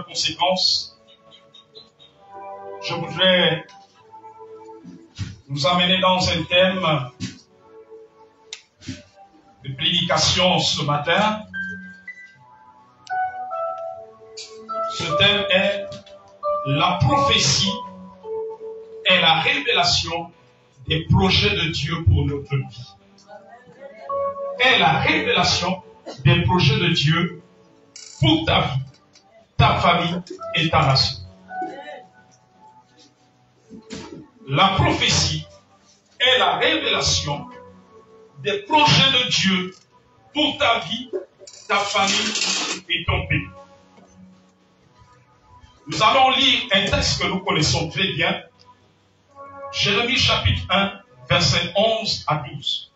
Conséquences, je voudrais nous amener dans un thème de prédication ce matin. Ce thème est la prophétie et la révélation des projets de Dieu pour notre vie. Et la révélation des projets de Dieu pour ta vie, ta famille et ta nation. La prophétie est la révélation des projets de Dieu pour ta vie, ta famille et ton pays. Nous allons lire un texte que nous connaissons très bien. Jérémie chapitre 1, versets 11 à 12.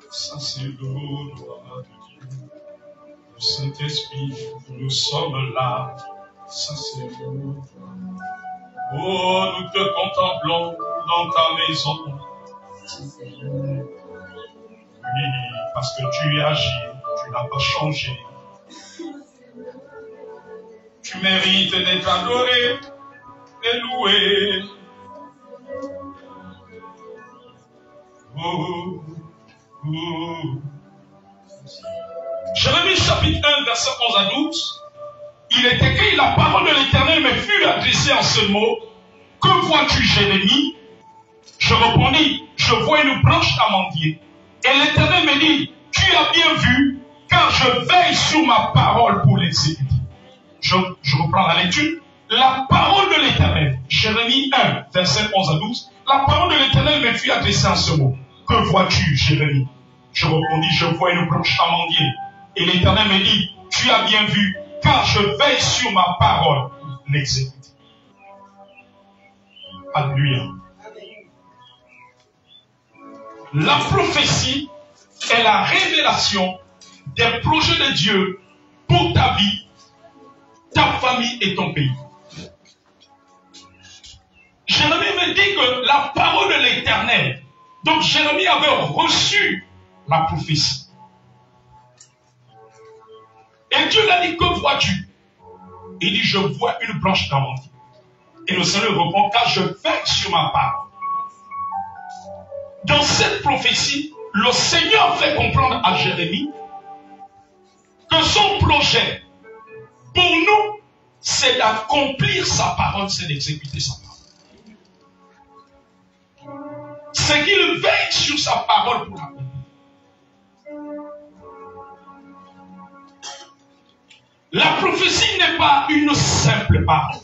Ça c'est le droit de Dieu. Le Saint-Esprit, nous sommes là. Ça c'est le droit. Oh, nous te contemplons dans ta maison. Oui, parce que tu es agi, tu n'as pas changé. Tu mérites d'être adoré et loué. Oh, oh. Jérémie chapitre 1, verset 11 à 12. Il est écrit, la parole de l'Éternel me fut adressée en ce mot. Que vois-tu, Jérémie? Je répondis, je vois une branche d'amandier. Et l'Éternel me dit, tu as bien vu, car je veille sur ma parole pour l'exécuter. Je reprends la lecture. La parole de l'Éternel, Jérémie 1, verset 11 à 12. La parole de l'Éternel me fut adressée en ce mot. Que vois-tu, Jérémie? Je répondis, je vois une branche d'amandier. Et l'Éternel me dit, tu as bien vu, car je veille sur ma parole pour l'exécuter. Alléluia. La prophétie est la révélation des projets de Dieu pour ta vie, ta famille et ton pays. Jérémie me dit que la parole de l'Éternel, donc Jérémie avait reçu la prophétie. Et Dieu l'a dit, que vois-tu? Il dit, je vois une branche d'amandier. Et le Seigneur répond, car je veille sur ma parole. Dans cette prophétie, le Seigneur fait comprendre à Jérémie que son projet pour nous, c'est d'accomplir sa parole, c'est d'exécuter sa parole. C'est qu'il veille sur sa parole pour l'accomplir. La prophétie n'est pas une simple parole.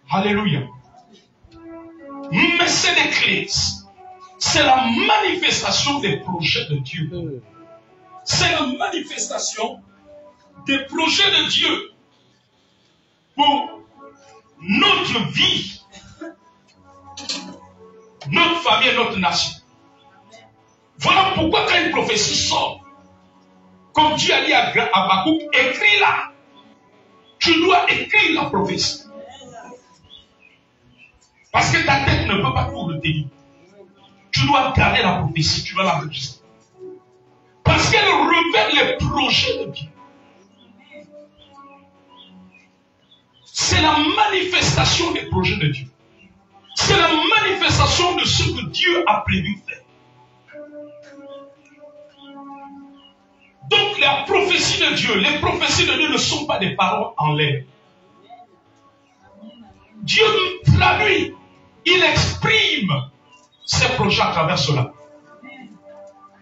Alléluia. Mais c'est l'église. C'est la manifestation des projets de Dieu. C'est la manifestation des projets de Dieu pour notre vie, notre famille et notre nation. Voilà pourquoi quand une prophétie sort, comme Dieu a dit à Habakkuk, écris-la. Tu dois écrire la prophétie. Parce que ta tête ne peut pas tout retenir. Tu dois garder la prophétie, tu dois l'enregistrer. Parce qu'elle révèle les projets de Dieu. C'est la manifestation des projets de Dieu. C'est la manifestation de ce que Dieu a prévu faire. Donc la prophétie de Dieu, les prophéties de Dieu ne sont pas des paroles en l'air. Dieu traduit, il exprime ses projets à travers cela.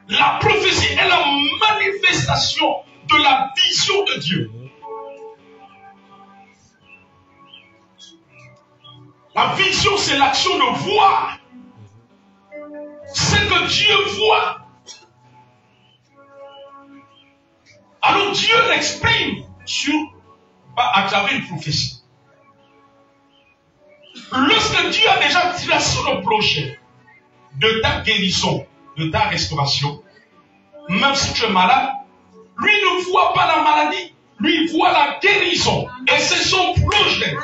La prophétie est la manifestation de la vision de Dieu. La vision, c'est l'action de voir. Ce que Dieu voit. Alors Dieu l'exprime à travers une prophétie. Lorsque Dieu a déjà tracé le projet de ta guérison, de ta restauration, même si tu es malade, lui ne voit pas la maladie, lui il voit la guérison. Et c'est son projet.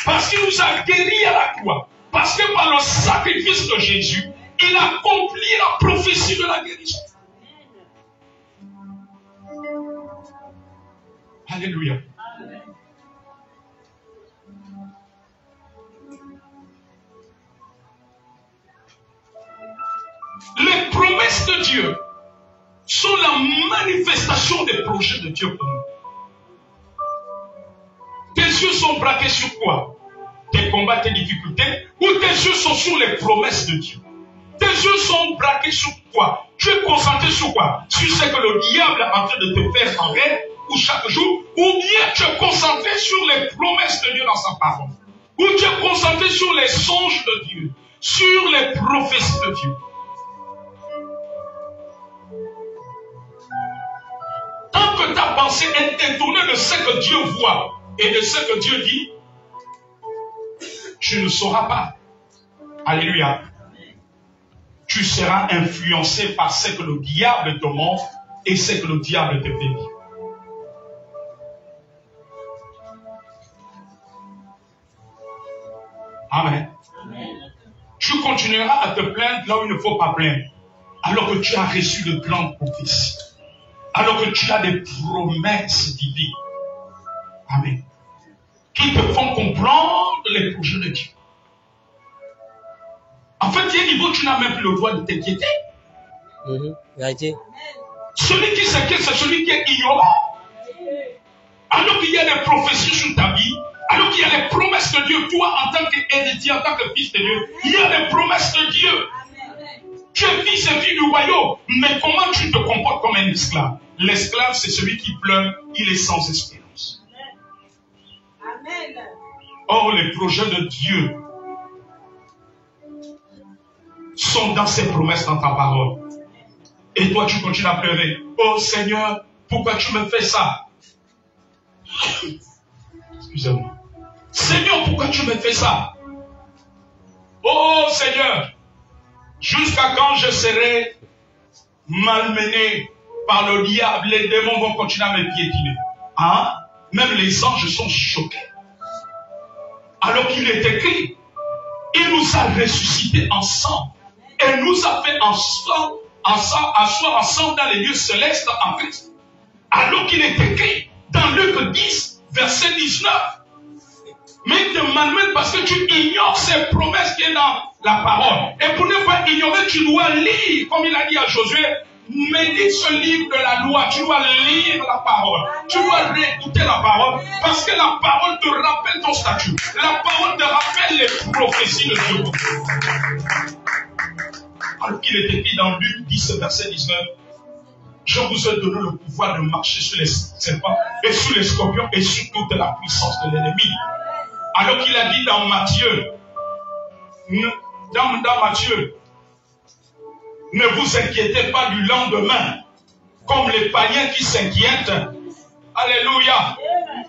Parce qu'il nous a guéris à la croix. Parce que par le sacrifice de Jésus, il a accompli la prophétie de la guérison. Alléluia. Les promesses de Dieu sont la manifestation des projets de Dieu pour nous. Tes yeux sont braqués sur quoi? Tes combats, tes difficultés, ou tes yeux sont sur les promesses de Dieu? Tes yeux sont braqués sur quoi? Tu es concentré sur quoi? Sur ce que le diable est en train de te faire en rêve, ou chaque jour, ou bien tu es concentré sur les promesses de Dieu dans sa parole, ou tu es concentré sur les songes de Dieu, sur les prophéties de Dieu. Tant que ta pensée est détournée de ce que Dieu voit et de ce que Dieu dit, tu ne sauras pas. Alléluia. Tu seras influencé par ce que le diable te montre et ce que le diable te fait dire. Amen. Tu continueras à te plaindre là où il ne faut pas plaindre, alors que tu as reçu de grandes prophéties, alors que tu as des promesses divines. Amen. Qui te font comprendre les projets de Dieu. En fait, il y a un niveau où tu n'as même plus le droit de t'inquiéter. Celui qui s'inquiète, c'est celui qui est ignorant. Alors qu'il y a des prophéties sur ta vie, alors qu'il y a les promesses de Dieu, toi en tant qu'héritier, en tant que fils de Dieu, il y a des promesses de Dieu. Tu es fils et fille du royaume, mais comment tu te comportes comme un esclave? L'esclave, c'est celui qui pleure, il est sans espérance. Amen. Or, les projets de Dieu sont dans ses promesses, dans ta parole. Et toi, tu continues à pleurer. Oh Seigneur, pourquoi tu me fais ça? Excusez-moi. Seigneur, pourquoi tu me fais ça? Oh Seigneur, jusqu'à quand je serai malmené par le diable, les démons vont continuer à me piétiner. Hein? Même les anges sont choqués. Alors qu'il est écrit, il nous a ressuscités ensemble et nous a fait ensemble, asseoir ensemble dans les lieux célestes en Christ. Alors qu'il est écrit dans Luc 10, verset 19. Mais il te malmène parce que tu ignores ces promesses qui sont dans la parole. Et pour ne pas ignorer, tu dois lire, comme il a dit à Josué, médite ce livre de la loi. Tu dois lire la parole. Tu dois réécouter la parole parce que la parole te rappelle ton statut. La parole te rappelle les prophéties de Dieu. Alors qu'il est écrit dans Luc 10, verset 19. Je vous ai donné le pouvoir de marcher sur les serpents et sur les scorpions et sur toute la puissance de l'ennemi. Alors qu'il a dit dans Matthieu, dans Matthieu, ne vous inquiétez pas du lendemain, comme les païens qui s'inquiètent. Alléluia.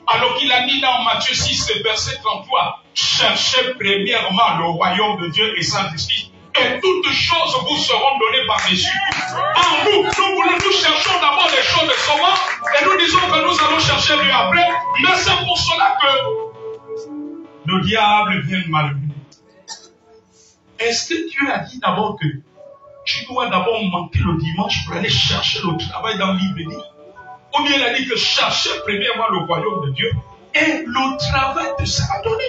Alors qu'il a dit dans Matthieu 6, verset 33, cherchez premièrement le royaume de Dieu et sa justice, et toutes choses vous seront données par-dessus. En nous cherchons d'abord les choses de sauveur, et nous disons que nous allons chercher lui après, mais c'est pour cela que le diable vient malmener. Est-ce que Dieu a dit d'abord que tu dois d'abord manquer le dimanche pour aller chercher le travail dans l'Ibénie? Ou bien il a dit que cherchez premièrement le royaume de Dieu et le travail te sera donné.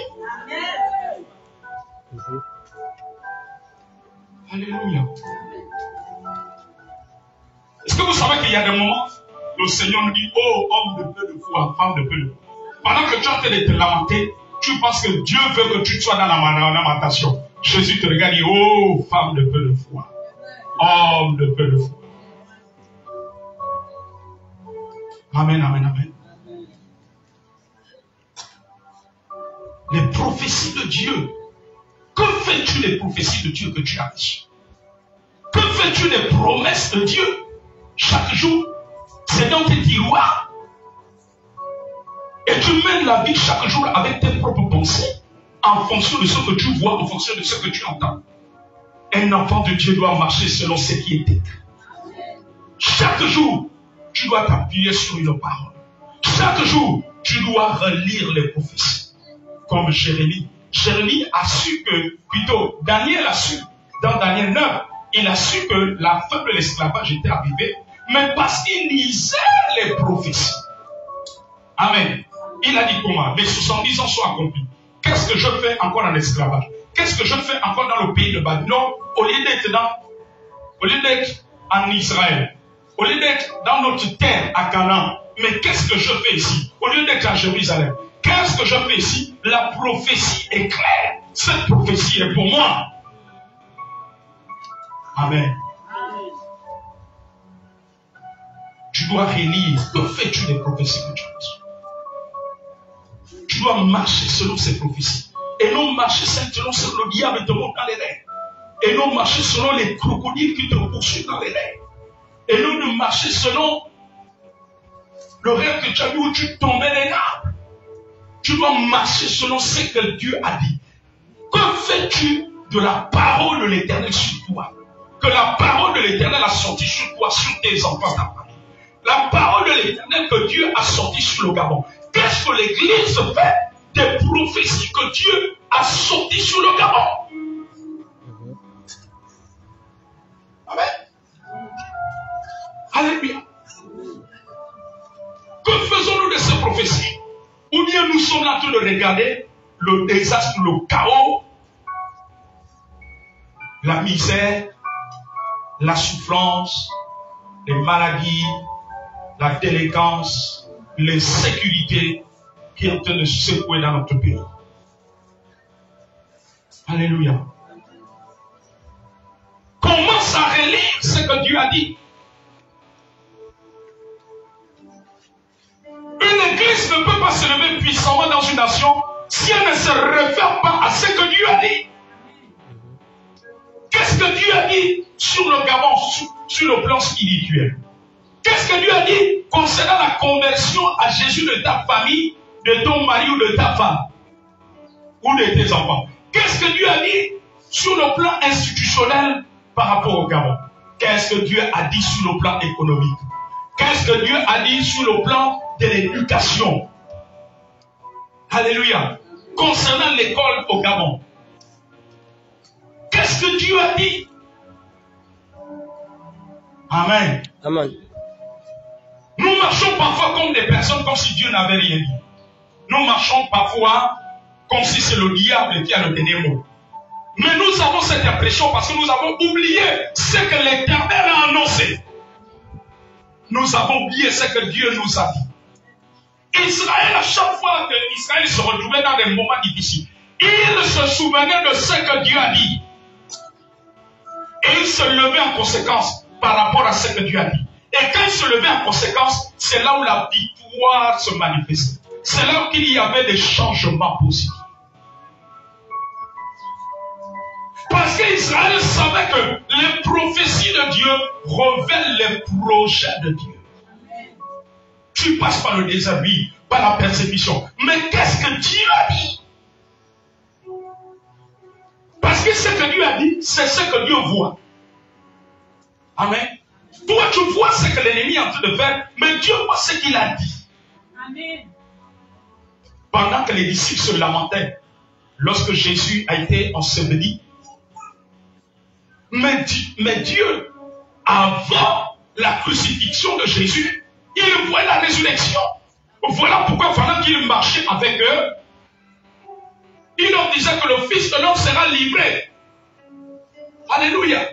Alléluia. Est-ce que vous savez qu'il y a des moments, le Seigneur nous dit, oh homme de peu de foi, femme de peu de foi. Pendant que tu es en train de te lamenter, tu penses que Dieu veut que tu sois dans la lamentation. Jésus te regarde et dit, oh femme de peu de foi, homme de peu de foi. Amen, amen, amen. Les prophéties de Dieu. Que fais-tu des prophéties de Dieu que tu as reçues? Que fais-tu des promesses de Dieu? Chaque jour, c'est dans tes tiroirs. Et tu mènes la vie chaque jour avec tes propres pensées, en fonction de ce que tu vois, en fonction de ce que tu entends. Un enfant de Dieu doit marcher selon ce qui est écrit. Chaque jour, tu dois t'appuyer sur une parole. Chaque jour, tu dois relire les prophéties. Comme Jérémie. Jérémie a su que, plutôt, Daniel a su, dans Daniel 9, il a su que la fin de l'esclavage était arrivée, mais parce qu'il lisait les prophéties. Amen. Il a dit comment? Les 70 ans sont accomplis. Qu'est-ce que je fais encore en esclavage? Qu'est-ce que je fais encore dans le pays de Babylone? Au lieu d'être en Israël, au lieu d'être dans notre terre à Canaan, mais qu'est-ce que je fais ici? Au lieu d'être à Jérusalem, qu'est-ce que je fais ici? La prophétie est claire. Cette prophétie est pour moi. Amen. Tu dois relire. Que fais-tu des prophéties que tu as reçues? Tu dois marcher selon ces prophéties. Et non marcher selon ce que le diable te montre dans les rêves. Et non marcher selon les crocodiles qui te poursuivent dans les rêves. Et non de marcher selon le rêve que tu as vu où tu tombais des arbres. Tu dois marcher selon ce que Dieu a dit. Que fais-tu de la parole de l'Éternel sur toi? Que la parole de l'Éternel a sorti sur toi, sur tes enfants, ta famille. La parole de l'Éternel que Dieu a sorti sur le Gabon. Qu'est-ce que l'Église fait des prophéties que Dieu a sorties sur le Gabon? Amen. Alléluia. Que faisons-nous de ces prophéties? Ou bien nous sommes en train de regarder le désastre, le chaos, la misère, la souffrance, les maladies, la délinquance, l'insécurité qui est en train de se secouer dans notre pays. Alléluia. Commence à relire ce que Dieu a dit. Une église ne peut pas se lever puissamment dans une nation si elle ne se réfère pas à ce que Dieu a dit. Qu'est-ce que Dieu a dit sur le Gabon, sur le plan spirituel? Qu'est-ce que Dieu a dit concernant la conversion à Jésus de ta famille, de ton mari ou de ta femme ou de tes enfants? Qu'est-ce que Dieu a dit sur le plan institutionnel par rapport au Gabon? Qu'est-ce que Dieu a dit sur le plan économique? Qu'est-ce que Dieu a dit sur le plan de l'éducation? Alléluia. Concernant l'école au Gabon. Qu'est-ce que Dieu a dit? Amen. Amen. Nous marchons parfois comme des personnes, comme si Dieu n'avait rien dit. Nous marchons parfois comme si c'est le diable qui a le dernier mot. Mais nous avons cette impression parce que nous avons oublié ce que l'Éternel a annoncé. Nous avons oublié ce que Dieu nous a dit. Israël, à chaque fois que Israël se retrouvait dans des moments difficiles, il se souvenait de ce que Dieu a dit. Et il se levait en conséquence par rapport à ce que Dieu a dit. Et quand il se levait en conséquence, c'est là où la victoire se manifestait. C'est là qu'il y avait des changements positifs. Parce qu'Israël savait que les prophéties de Dieu révèlent les projets de Dieu. Tu passes par le désert, oui, par la persécution. Mais qu'est-ce que Dieu a dit? Parce que ce que Dieu a dit, c'est ce que Dieu voit. Amen. Toi, tu vois ce que l'ennemi est en train de faire, mais Dieu voit ce qu'il a dit. Amen. Pendant que les disciples se lamentaient, lorsque Jésus a été enseveli, mais Dieu, avant la crucifixion de Jésus, il voit la résurrection. Voilà pourquoi pendant qu'il marchait avec eux, il leur disait que le Fils de l'homme sera livré. Alléluia.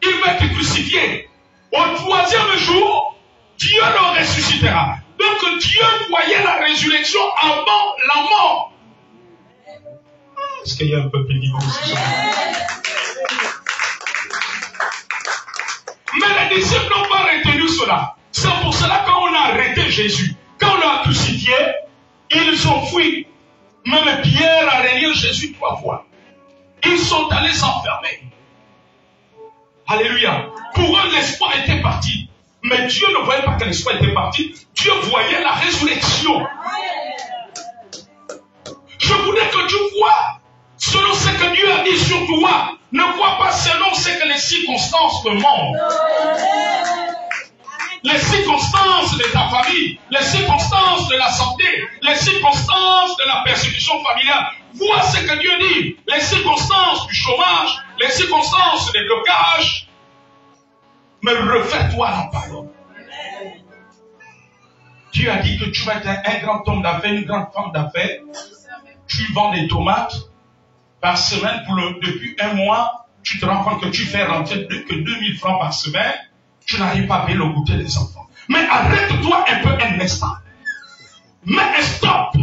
Il va être crucifié. Au 3e jour, Dieu le ressuscitera. Donc Dieu voyait la résurrection avant la mort. Est-ce qu'il y a un peu plus dimanche ce soir? Mais les disciples n'ont pas retenu cela. C'est pour cela quand on a arrêté Jésus, quand on l'a crucifié, ils ont fui. Même Pierre a renié Jésus 3 fois. Ils sont allés s'enfermer. Alléluia. Pour eux, l'espoir était parti. Mais Dieu ne voyait pas que l'espoir était parti. Dieu voyait la résurrection. Je voudrais que tu vois selon ce que Dieu a dit sur toi. Ne vois pas selon ce que les circonstances demandent. Les circonstances de ta famille, les circonstances de la santé, les circonstances de la persécution familiale. Vois ce que Dieu dit. Les circonstances du chômage, les circonstances des blocages. Mais refais-toi la parole. Dieu a dit que tu vas être un grand homme d'affaires, une grande femme d'affaires. Tu vends des tomates par semaine depuis 1 mois. Tu te rends compte que tu fais rentrer que 2000 francs par semaine. Tu n'arrives pas à payer le goûter des enfants. Mais arrête-toi un peu un instant. Mets un stop.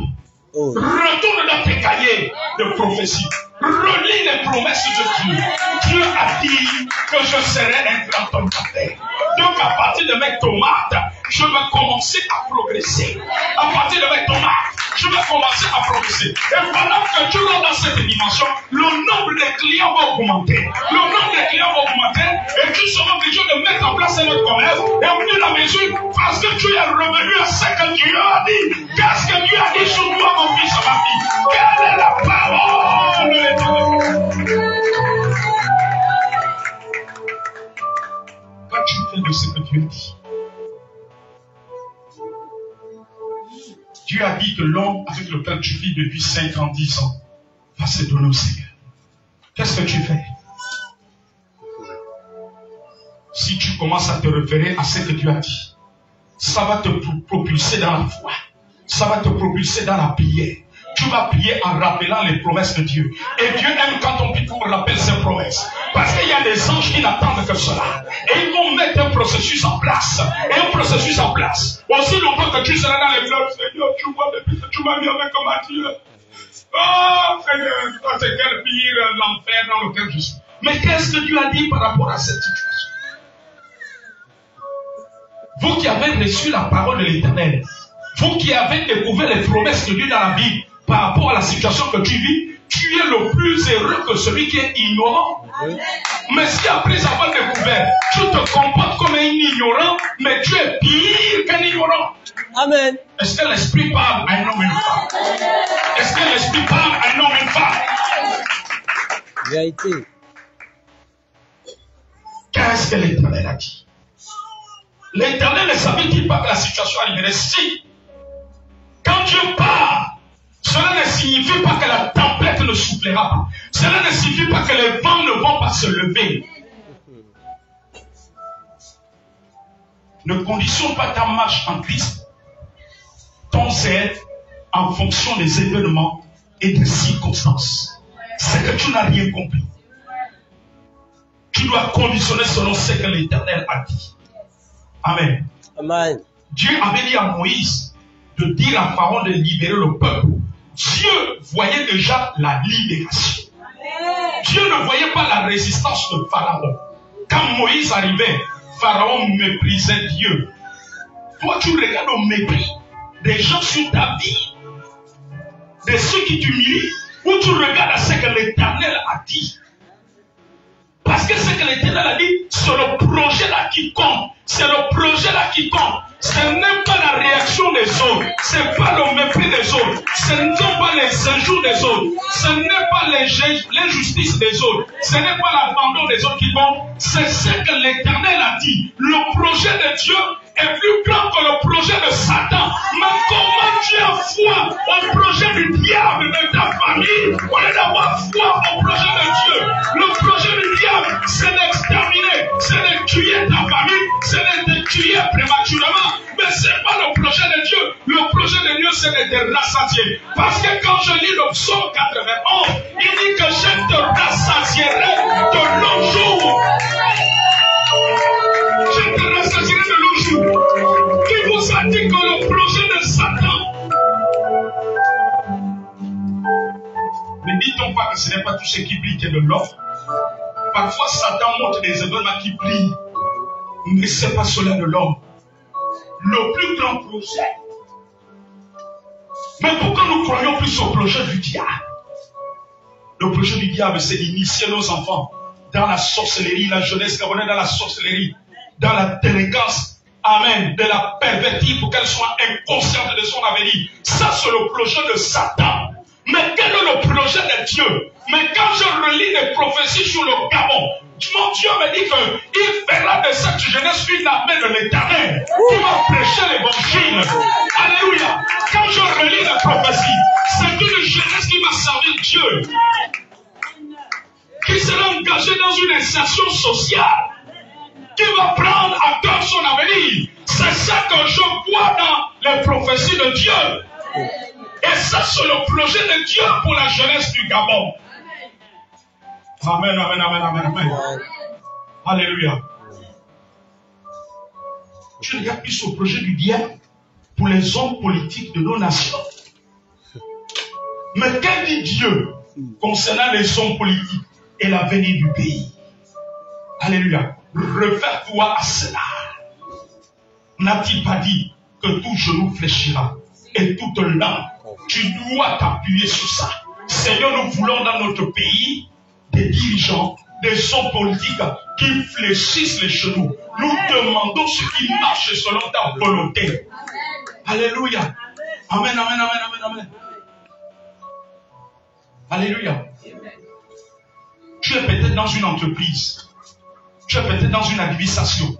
Retourne dans tes cahiers de prophétie. Relis les promesses de Dieu. Dieu a dit que je serai un grand homme d'affaires. Donc à partir de mes tomates, je vais commencer à progresser. À partir de mes tomates, je vais commencer à progresser. Et pendant que tu rentres dans cette dimension, le nombre de clients va augmenter. Le nombre de clients va augmenter et tu seras obligé de mettre en place un autre commerce et au fur et à mesure, parce que tu es revenu à ce que Dieu a dit. Qu'est-ce que Dieu a dit sur toi, mon fils, ma fille? Quelle est la parole de l'Éternel? Tu fais de ce que Dieu dit. Dieu a dit que l'homme avec lequel tu vis depuis 5 ans, 10 ans, va se donner au Seigneur. Qu'est-ce que tu fais? Si tu commences à te référer à ce que Dieu a dit, ça va te propulser dans la foi. Ça va te propulser dans la prière. Tu vas prier en rappelant les promesses de Dieu. Et Dieu aime quand on rappelle ses promesses. Parce qu'il y a des anges qui n'attendent que cela. Et ils vont mettre un processus en place. Et un processus en place. Aussi longtemps que tu seras dans les fleurs, Seigneur, tu vois depuis que tu m'as mis avec Mathieu. Oh Seigneur, c'est quel pire l'enfer dans lequel je suis. Mais qu'est-ce que Dieu a dit par rapport à cette situation? Vous qui avez reçu la parole de l'Éternel, vous qui avez découvert les promesses de Dieu dans la Bible, par rapport à la situation que tu vis, tu es le plus heureux que celui qui est ignorant. Amen. Mais si après avoir découvert, tu te comportes comme un ignorant, mais tu es pire qu'un ignorant. Amen. Est-ce que l'Esprit parle à un homme et une femme? Est-ce que l'Esprit parle à un homme et une femme? Vérité. Qu'est-ce que l'Éternel a dit? L'Éternel ne savait-il pas que la situation arriverait? Si, quand Dieu parle, cela ne signifie pas que la tempête ne soufflera pas. Cela ne signifie pas que les vents ne vont pas se lever. Ne conditionne pas ta marche en Christ, ton zèle, en fonction des événements et des circonstances. C'est que tu n'as rien compris. Tu dois conditionner selon ce que l'Éternel a dit. Amen. Amen. Dieu avait dit à Moïse de dire à Pharaon de libérer le peuple. Dieu voyait déjà la libération. Dieu ne voyait pas la résistance de Pharaon. Quand Moïse arrivait, Pharaon méprisait Dieu. Toi, tu regardes au mépris des gens sur ta vie, de ceux qui t'humilient, ou tu regardes à ce que l'Éternel a dit. Parce que ce que l'Éternel a dit, c'est le projet là qui compte. C'est le projet là qui compte. Ce n'est pas la réaction des autres. Ce n'est pas le mépris des autres. Ce ne sont pas les injures des autres. Ce n'est pas l'injustice des autres. Ce n'est pas l'abandon des autres qui compte. C'est ce que l'Éternel a dit. Le projet de Dieu est plus grand que le projet de Satan. Mais comment tu as foi au projet du diable de ta famille au lieu d'avoir foi au projet de Dieu? Le projet du diable, c'est d'exterminer, c'est de tuer ta famille, c'est de te tuer prématurément. Mais ce n'est pas le projet de Dieu. Le projet de Dieu, c'est de te rassasier. Parce que quand je lis le psaume 91, il dit que je te rassasierai de longs jours. Je te rassasierai de longs jours. Qui vous a dit que le projet de Satan? Ne dit-on pas que ce n'est pas tout ce qui brille qui est de l'or? Parfois, Satan montre des événements qui brillent. Mais ce n'est pas cela de l'homme. Le plus grand projet. Mais pourquoi nous croyons plus au projet du diable? Le projet du diable, c'est d'initier nos enfants dans la sorcellerie, la jeunesse gabonaise dans la sorcellerie, dans la délinquance, amen, de la pervertir pour qu'elle soit inconsciente de son avenir. Ça, c'est le projet de Satan. Mais quel est le projet de Dieu? Mais quand je relis les prophéties sur le Gabon, mon Dieu me dit qu'il fera de cette jeunesse une armée de l'Éternel qui va prêcher l'évangile. Alléluia. Quand je relis les prophéties, c'est une jeunesse qui va servir Dieu, qui sera engagée dans une insertion sociale, qui va prendre à cœur son avenir. C'est ça que je vois dans les prophéties de Dieu. Et ça, c'est le projet de Dieu pour la jeunesse du Gabon. Amen, amen, amen, amen, amen. Alléluia. Tu regardes plus au projet du diable pour les hommes politiques de nos nations. Mais qu'est-ce dit Dieu concernant les hommes politiques et l'avenir du pays? Alléluia. Réfère-toi à cela. N'a-t-il pas dit que tout genou fléchira et toute langue? Tu dois t'appuyer sur ça. Seigneur, nous voulons dans notre pays des dirigeants, des hommes politiques qui fléchissent les genoux. Nous demandons ce qui marche selon ta volonté. Alléluia. Amen, amen, amen, amen, amen. Alléluia. Tu es peut-être dans une entreprise. Tu es peut-être dans une administration.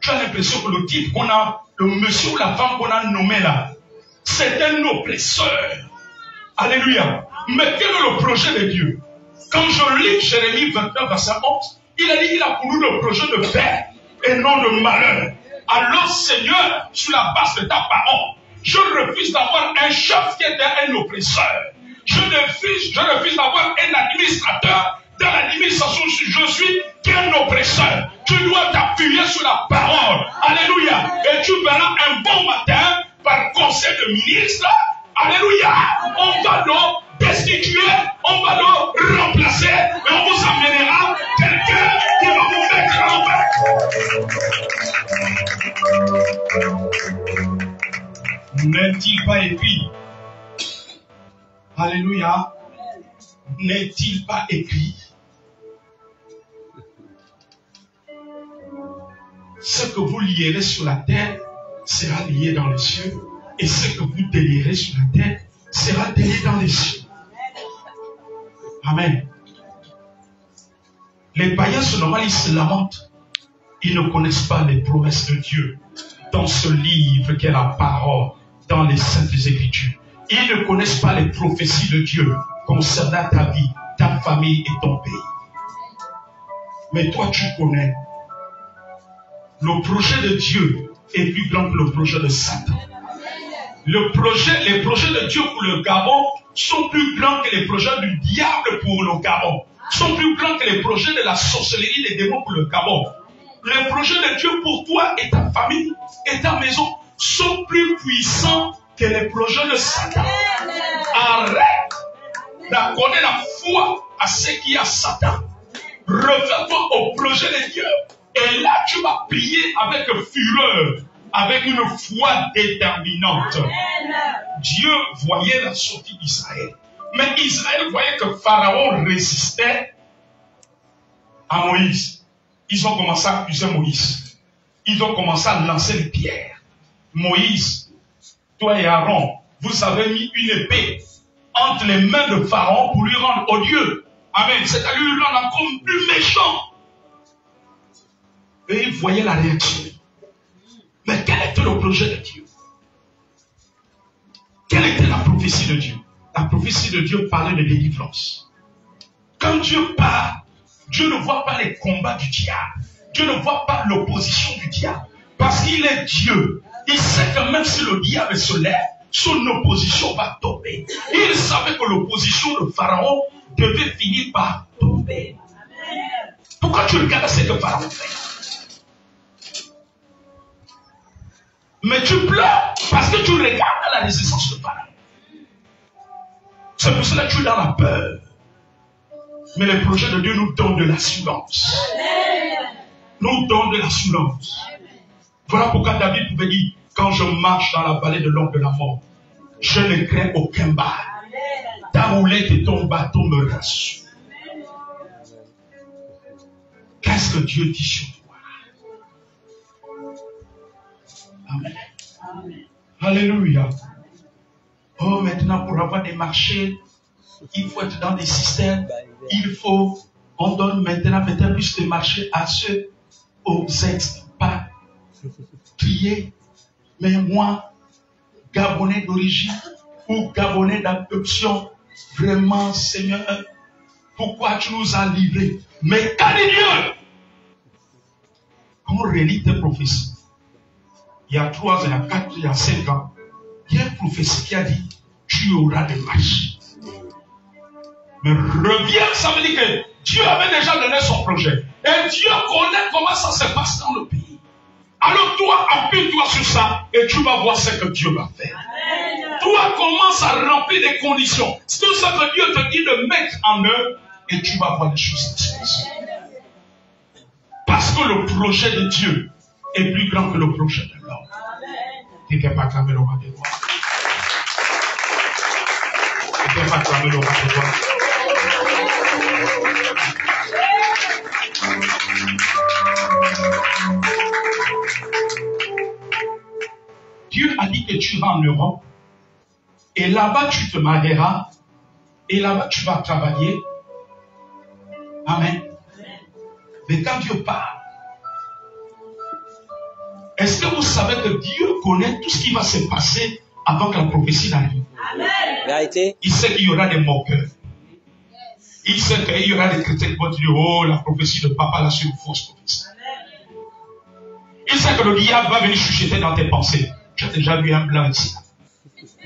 Tu as l'impression que le type qu'on a, le monsieur ou la femme qu'on a nommé là, c'est un oppresseur. Alléluia. Mais quel est le projet de Dieu? Quand je lis Jérémie 29, verset 11, il a dit qu'il a voulu le projet de paix et non de malheur. Alors Seigneur, sur la base de ta parole, je refuse d'avoir un chef qui est un oppresseur. Je refuse d'avoir un administrateur dans l'administration où je suis qui est un oppresseur. Tu dois t'appuyer sur la parole. Alléluia. Et tu verras un bon matin, par conseil de ministre, alléluia, on va le destituer, on va le remplacer, et on vous amènera quelqu'un qui va vous mettre en paix. N'est-il pas écrit? Alléluia. N'est-il pas écrit? Ce que vous lierez sur la terre sera lié dans les cieux, et ce que vous délierez sur la terre sera délié dans les cieux. Amen. Les païens se normalisent, ils se lamentent. Ils ne connaissent pas les promesses de Dieu dans ce livre qu'est la parole, dans les saintes écritures. Ils ne connaissent pas les prophéties de Dieu concernant ta vie, ta famille et ton pays. Mais toi, tu connais. Le projet de Dieu est plus grand que le projet de Satan. Les projets de Dieu pour le Gabon sont plus grands que les projets du diable pour le Gabon. Sont plus grands que les projets de la sorcellerie des démons pour le Gabon. Les projets de Dieu pour toi et ta famille et ta maison sont plus puissants que les projets de Satan. Arrête d'accorder la foi à ce qui est à Satan. Refais-toi au projet de Dieu Et là, tu vas prier avec fureur, avec une foi déterminante. Dieu voyait la sortie d'Israël. Mais Israël voyait que Pharaon résistait à Moïse. Ils ont commencé à accuser Moïse. Ils ont commencé à lancer les pierres. Moïse, toi et Aaron, vous avez mis une épée entre les mains de Pharaon pour lui rendre odieux. Amen. C'est-à-dire lui rendre encore plus méchant. Et ils voyaient la réaction. Mais quel était le projet de Dieu? Quelle était la prophétie de Dieu? La prophétie de Dieu parlait de délivrance. Quand Dieu parle, Dieu ne voit pas les combats du diable. Dieu ne voit pas l'opposition du diable. Parce qu'il est Dieu. Il sait que même si le diable se lève, son opposition va tomber. Il savait que l'opposition de Pharaon devait finir par tomber. Pourquoi tu regardes ce que Pharaon fait? Mais tu pleures parce que tu regardes la résistance de Pharaon. C'est pour cela que tu es dans la peur. Mais le projet de Dieu nous donne de l'assurance. Nous donne de l'assurance. Voilà pourquoi David pouvait dire, quand je marche dans la vallée de l'ombre de la mort, je ne crains aucun mal. Ta roulette et ton bâton me rassurent. Qu'est-ce que Dieu dit sur toi? Amen. Alléluia. Oh, maintenant, pour avoir des marchés, il faut être dans des systèmes. Il faut, on donne maintenant peut-être plus de marchés à ceux aux expatriés. Mais moi, Gabonais d'origine ou Gabonais d'adoption, vraiment, Seigneur, pourquoi tu nous as livrés? Mais quand Dieu, on relit tes prophéties. Il y a 3 ans, il y a 4 ans, il y a 5 ans, il y a une prophétie qui a dit, tu auras des marches. Mais reviens, ça veut dire que Dieu avait déjà donné son projet. Et Dieu connaît comment ça se passe dans le pays. Alors toi, appuie-toi sur ça et tu vas voir ce que Dieu va faire. Amen. Toi, commence à remplir des conditions. C'est tout ça que Dieu te dit de mettre en œuvre et tu vas voir les choses qui se passent. Parce que le projet de Dieu est plus grand que le projet de l'homme. Tu ne peux pas clamer le roi des rois. Tu ne peux pas clamer le roi des rois. Dieu a dit que tu vas en Europe et là-bas tu te marieras et là-bas tu vas travailler. Amen. Mais quand Dieu parle, est-ce que vous savez que Dieu connaît tout ce qui va se passer avant que la prophétie n'arrive? Amen. Il sait qu'il y aura des moqueurs. Il sait qu'il y aura des chrétiens qui vont dire, oh, la prophétie de papa là, c'est une fausse prophétie. Il sait que le diable va venir chuchoter dans tes pensées. Tu as déjà vu un blanc ici.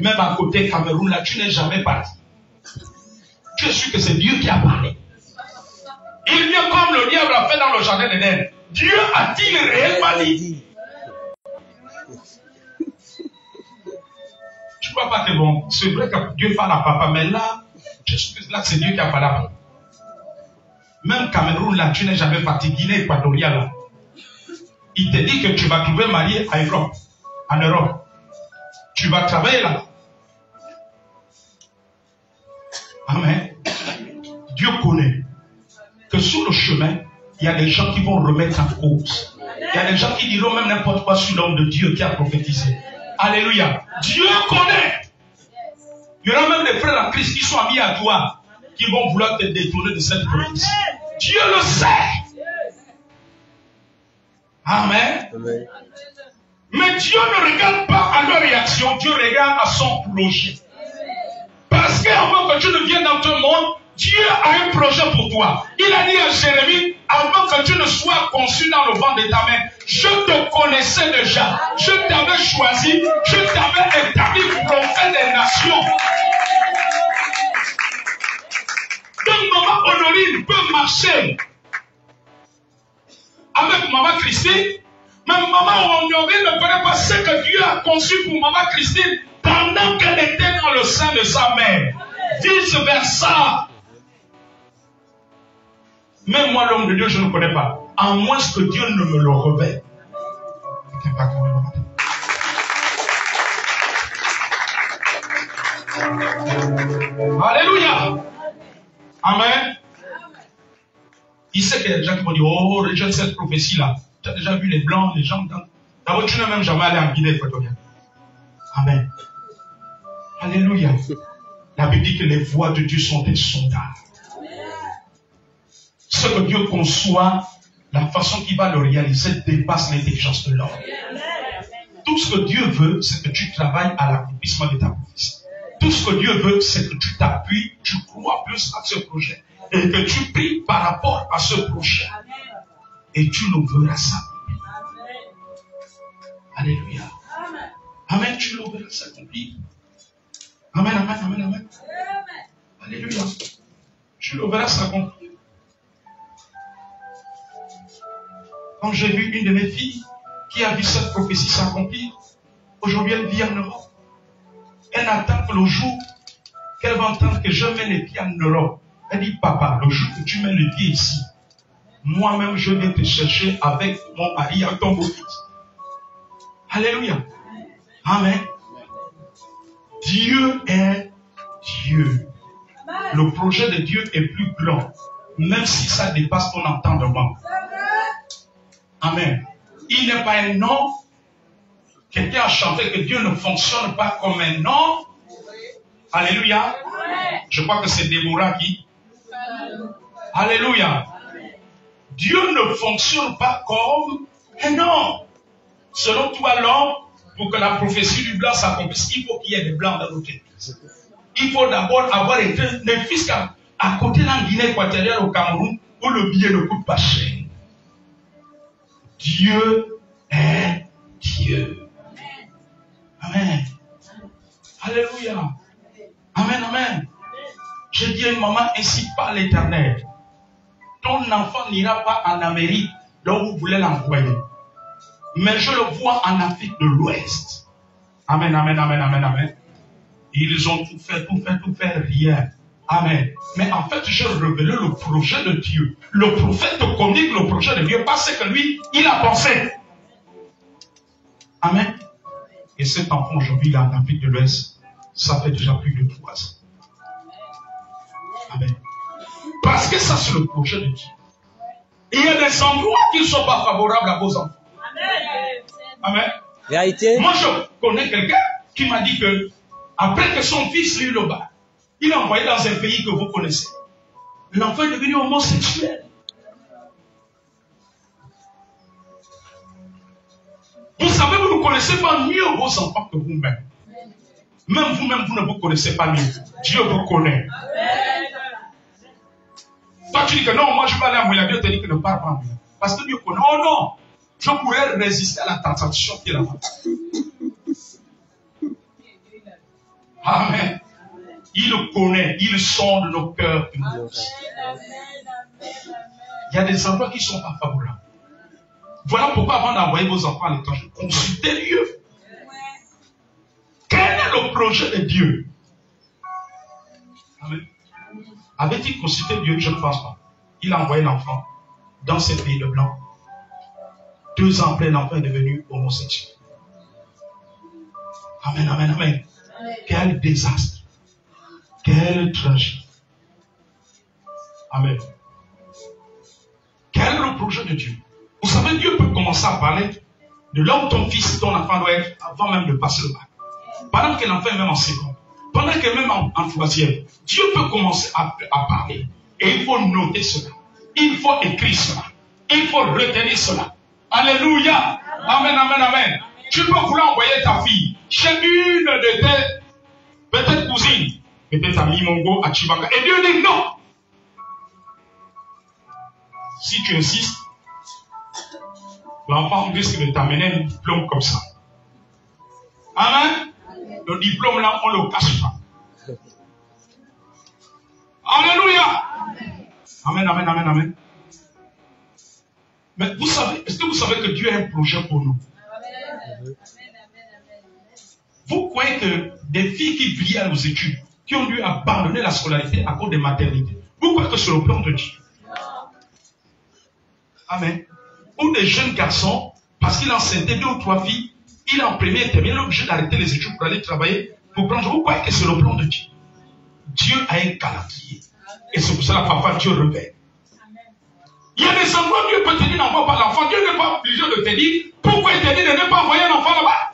Même à côté Cameroun, là, tu n'es jamais parti. Tu es sûr que c'est Dieu qui a parlé. Il vient comme le diable a fait dans le jardin d'Éden. Dieu a-t-il réellement dit? Tu ne crois pas que bon, c'est vrai que Dieu parle à papa, mais là, je suis que là, c'est Dieu qui a parlé à papa. Même Cameroun, là, tu n'es jamais parti. Guinée équatoriale, là. Il te dit que tu vas trouver marié à Europe, en Europe. Tu vas travailler là. Amen. Dieu connaît que sur le chemin, il y a des gens qui vont remettre en cause. Il y a des gens qui diront même n'importe quoi sur l'homme de Dieu qui a prophétisé. Alléluia. Dieu connaît. Il y aura même des frères en Christ qui sont amis à toi, qui vont vouloir te détourner de cette prophétie. Dieu le sait. Amen. Amen. Mais Dieu ne regarde pas à leur réaction, Dieu regarde à son projet. Parce qu'avant que tu ne viennes dans ton monde, Dieu a un projet pour toi. Il a dit à Jérémie, avant que tu ne sois conçu dans le ventre de ta mère, je te connaissais déjà. Je t'avais choisi, je t'avais établi prophète des nations. Donc maman Honorine peut marcher avec maman Christine, mais maman Honorine ne connaît pas ce que Dieu a conçu pour maman Christine pendant qu'elle était dans le sein de sa mère. Vice versa. Même moi, l'homme de Dieu, je ne connais pas. à moins que Dieu ne me le révèle. Alléluia. Amen. Il sait qu'il y a des gens qui vont dire, oh, rejette cette prophétie-là. Tu as déjà vu les blancs, les gens. D'abord, tu n'es même jamais allé en Guinée équatoriale. Amen. Alléluia. La Bible dit que les voies de Dieu sont insondables. Ce que Dieu conçoit, la façon qu'il va le réaliser dépasse l'intelligence de l'homme. Tout ce que Dieu veut, c'est que tu travailles à l'accomplissement de ta prophétie. Tout ce que Dieu veut, c'est que tu t'appuies, tu crois plus à ce projet. Et que tu pries par rapport à ce projet. Et tu le verras s'accomplir. Alléluia. Amen, tu le verras s'accomplir. Amen, amen, amen, amen. Alléluia. Tu le verras s'accomplir. Quand j'ai vu une de mes filles qui a vu cette prophétie s'accomplir, aujourd'hui elle vit en Europe. Elle attend que le jour qu'elle va entendre que je mets les pieds en Europe. Elle dit, papa, le jour que tu mets les pieds ici, moi-même je vais te chercher avec mon mari à ton beau-fils. Alléluia. Amen. Dieu est Dieu. Le projet de Dieu est plus grand, même si ça dépasse ton entendement. Amen. Il n'est pas un nom. Quelqu'un a chanté que Dieu ne fonctionne pas comme un nom. Alléluia. Je crois que c'est Déborah qui. Alléluia. Dieu ne fonctionne pas comme un homme. Selon toi, l'homme, pour que la prophétie du blanc s'accomplisse, il faut qu'il y ait des blancs dans notre église. Il faut d'abord avoir été des fils à côté de la Guinée équatoriale au Cameroun, où le billet ne coûte pas cher. Dieu est Dieu. Amen. Alléluia. Amen, amen. Je dis à une maman, incite pas l'Éternel. Ton enfant n'ira pas en Amérique, là où vous voulez l'envoyer. Mais je le vois en Afrique de l'Ouest. Amen, amen, amen, amen, amen. Ils ont tout fait, rien. Amen. Mais en fait, j'ai révélé le projet de Dieu. Le prophète communique le projet de Dieu parce que lui, il a pensé. Amen. Et cet enfant aujourd'hui, là, en Afrique de l'Ouest, ça fait déjà plus de 3 ans. Amen. Parce que ça, c'est le projet de Dieu. Et il y a des endroits qui ne sont pas favorables à vos enfants. Amen. Vérité. Moi, je connais quelqu'un qui m'a dit que, après que son fils ait eu le bac, il l'a envoyé dans un pays que vous connaissez. L'enfant est devenu homosexuel. Vous savez, vous ne connaissez pas mieux vos enfants que vous-même. Même vous-même, vous ne vous connaissez pas mieux. Dieu vous connaît. Toi, tu dis que non, moi je vais aller à Mouila. Dieu te dit que ne parle pas à Mouila. Parce que Dieu connaît. Oh non, je pourrais résister à la tentation qui est là-bas. Amen. Il connaît, il sonde nos cœurs. Il y a des endroits qui ne sont pas favorables. Voilà pourquoi avant d'envoyer vos enfants à l'étranger, consultez Dieu. Quel est le projet de Dieu? Amen. Avait-il consulté Dieu? Je ne pense pas. Il a envoyé l'enfant dans ces pays de blanc. 2 ans après, l'enfant est devenu homosexuel. Amen, amen, amen. Quel désastre. Quelle tragédie. Amen. Quel est le projet de Dieu? Vous savez, Dieu peut commencer à parler de là où ton fils, ton enfant doit être avant même de passer le bac. Pendant que l'enfant est même en seconde. Pendant qu'il est même en 3e. Dieu peut commencer à parler. Et il faut noter cela. Il faut écrire cela. Il faut retenir cela. Alléluia. Amen, amen, amen. Tu peux vouloir envoyer ta fille chez une de tes peut-être cousines, peut-être à Limongo, à Chibanga. Et Dieu dit non. Si tu insistes, l'enfant risque de t'amener un diplôme comme ça. Amen. Le diplôme là, on ne le cache pas. Alléluia. Amen, amen, amen, amen. Mais vous savez, est-ce que vous savez que Dieu a un projet pour nous? Vous croyez que des filles qui brillaient aux études, qui ont dû abandonner la scolarité à cause des maternités, vous croyez que c'est le plan de Dieu? Amen. ou des jeunes garçons, parce qu'il enceintait 2 ou 3 filles, il est en première et terminale, il est obligé d'arrêter les études pour aller travailler, pour prendre. Vous croyez que c'est le plan de Dieu? Dieu a un calendrier. Et c'est pour cela que parfois Dieu revêt. Il y a des endroits où Dieu peut te dire n'envoie pas l'enfant. Dieu n'est pas obligé de te dire pourquoi il te dit de ne pas envoyer un enfant là-bas.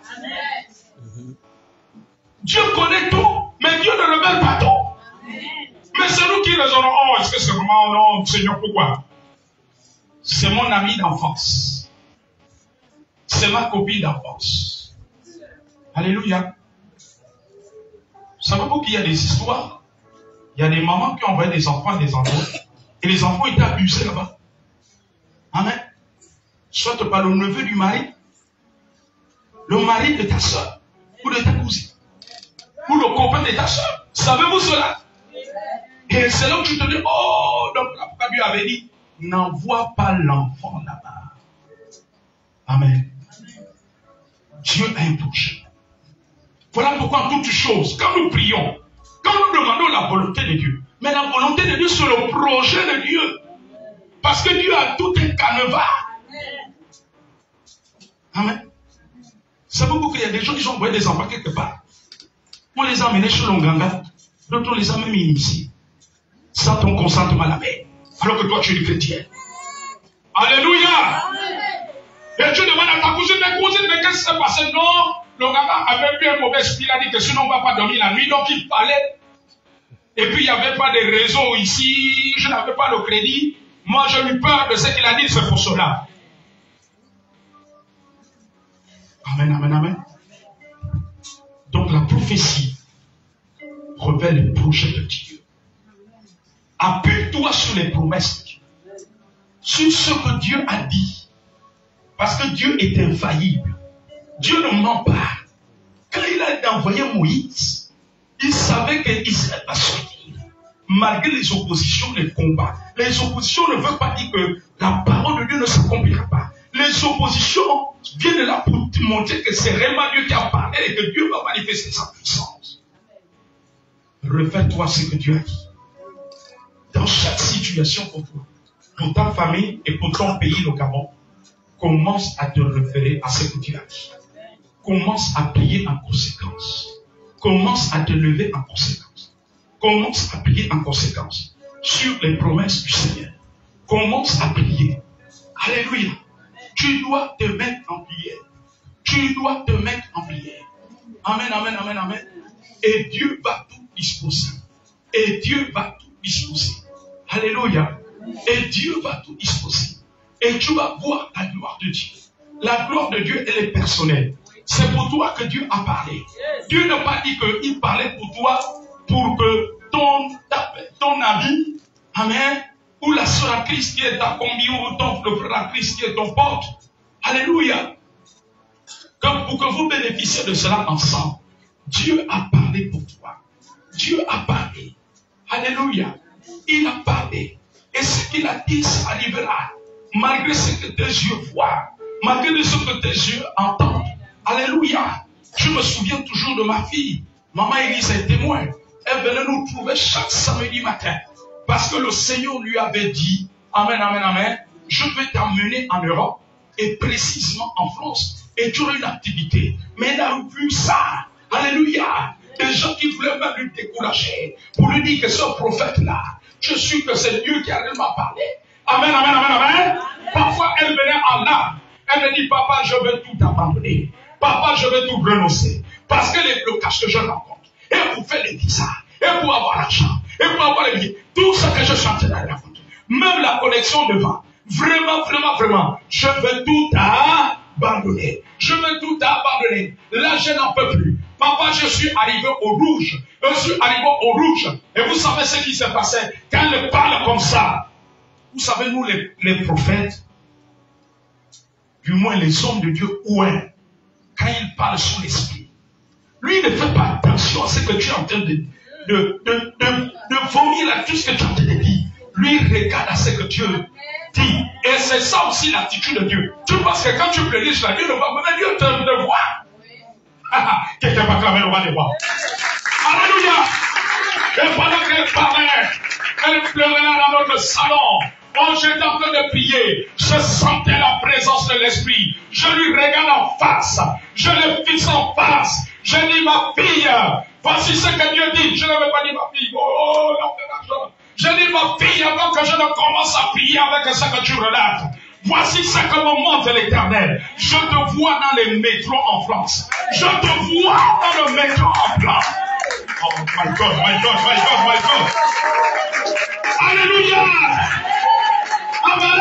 Dieu connaît tout, mais Dieu ne révèle pas tout. Mais c'est nous qui raisonnons. Oh, est-ce que c'est vraiment non, Seigneur, pourquoi? C'est mon ami d'enfance. C'est ma copine d'enfance. Alléluia. Savez-vous qu'il y a des histoires? Il y a des mamans qui ont envoyé des enfants à des endroits et les enfants étaient abusés là-bas. Amen. Soit par le neveu du mari, le mari de ta soeur ou de ta cousine, ou le copain de ta soeur. Savez-vous cela? Et c'est là que tu te dis, oh, donc la Dieu avait dit, n'envoie pas l'enfant là-bas. Amen. Dieu a un projet. Voilà pourquoi en toutes choses, quand nous prions, quand nous demandons la volonté de Dieu, mais la volonté de Dieu, c'est le projet de Dieu. Parce que Dieu a tout un canevas. Amen. Savez-vous qu'il y a des gens qui ont envoyé des enfants quelque part? On les a amenés chez l'Onganga, d'autres on les a même initiés. Sans ton consentement la paix. Alors que toi tu es chrétien. Alléluia. Et tu demandes à ta cousine, mais qu'est-ce qui s'est passé? Non, l'Onganga avait eu un mauvais esprit, il a dit que sinon on ne va pas dormir la nuit, donc il parlait. Et puis il n'y avait pas de réseau ici, je n'avais pas le crédit. Moi j'ai eu peur de ce qu'il a dit, c'est pour cela. Amen, amen, amen. Donc la prophétie révèle le projet de Dieu. Appuie-toi sur les promesses de Dieu. Sur ce que Dieu a dit. Parce que Dieu est infaillible. Dieu ne ment pas. Quand il a envoyé Moïse, il savait qu'Israël va sortir. Malgré les oppositions, les combats. Les oppositions ne veulent pas dire que la parole de Dieu ne s'accomplira pas. Les oppositions viennent là pour te montrer que c'est réellement Dieu qui a parlé et que Dieu va manifester sa puissance. Refais-toi ce que Dieu a dit. Dans chaque situation pour toi, pour ta famille et pour ton pays, le Gabon, commence à te référer à ce que Dieu a dit. Commence à prier en conséquence. Commence à te lever en conséquence. Commence à prier en conséquence sur les promesses du Seigneur. Commence à prier. Alléluia. Tu dois te mettre en prière. Tu dois te mettre en prière. Amen, amen, amen, amen. Et Dieu va tout disposer. Et Dieu va tout disposer. Alléluia. Et Dieu va tout disposer. Et tu vas voir la gloire de Dieu. La gloire de Dieu, elle est personnelle. C'est pour toi que Dieu a parlé. Dieu n'a pas dit qu'il parlait pour toi pour que ton ami, amen, ou la soeur à Christ qui est ta combi, ou le frère à Christ qui est ton pote. Alléluia. Pour que vous bénéficiez de cela ensemble. Dieu a parlé pour toi. Dieu a parlé. Alléluia. Il a parlé. Et ce qu'il a dit, ça arrivera. Malgré ce que tes yeux voient. Malgré ce que tes yeux entendent. Alléluia. Je me souviens toujours de ma fille. Maman Élise est témoin. Elle venait nous trouver chaque samedi matin. Parce que le Seigneur lui avait dit, amen, amen, amen, je vais t'emmener en Europe et précisément en France. Et tu auras une activité. Mais elle a vu ça. Alléluia. Des gens qui voulaient même lui décourager. Pour lui dire que ce prophète-là, je suis que c'est Dieu qui a réellement parlé. Amen, amen, amen, amen. Parfois, elle venait en larmes. Elle me dit, papa, je veux tout abandonner. Papa, je veux tout renoncer. Parce que les blocages que je rencontre, et pour faire les visas, et pour avoir l'argent, et pour avoir les billets, tout ce que je suis en train de raconter, même la connexion devant, vraiment, vraiment, vraiment, je veux tout abandonner. Je veux tout abandonner. Là, je n'en peux plus. Papa, je suis arrivé au rouge. Je suis arrivé au rouge. Et vous savez ce qui s'est passé quand elle parle comme ça. Vous savez, nous, les prophètes, du moins les hommes de Dieu, ouais, quand ils parlent sous l'esprit, lui ne fait pas attention à ce que tu es en train de vomir à tout ce que tu es en train de dire. Lui regarde à ce que Dieu dit. Et c'est ça aussi l'attitude de Dieu. Tu penses que quand tu prédiches la Dieu ne va pas, Dieu te voit. Quelqu'un va clamer le roi des rois. Alléluia. Et pendant qu'elle parlait, elle pleurait dans notre salon. Quand j'étais en train de prier, je sentais la présence présence de l'Esprit. Je lui regarde en face. Je le fixe en face. Je dis, ma fille, voici ce que Dieu dit. Je ne veux pas dire ma fille. Oh, non, je dis, ma fille, avant que je ne commence à prier avec ce que tu relates. Voici ce que me montre l'Éternel. Je te vois dans les métros en France. Je te vois dans le métro en France. Oh my God, my God, my God, my God. Alléluia. Amen.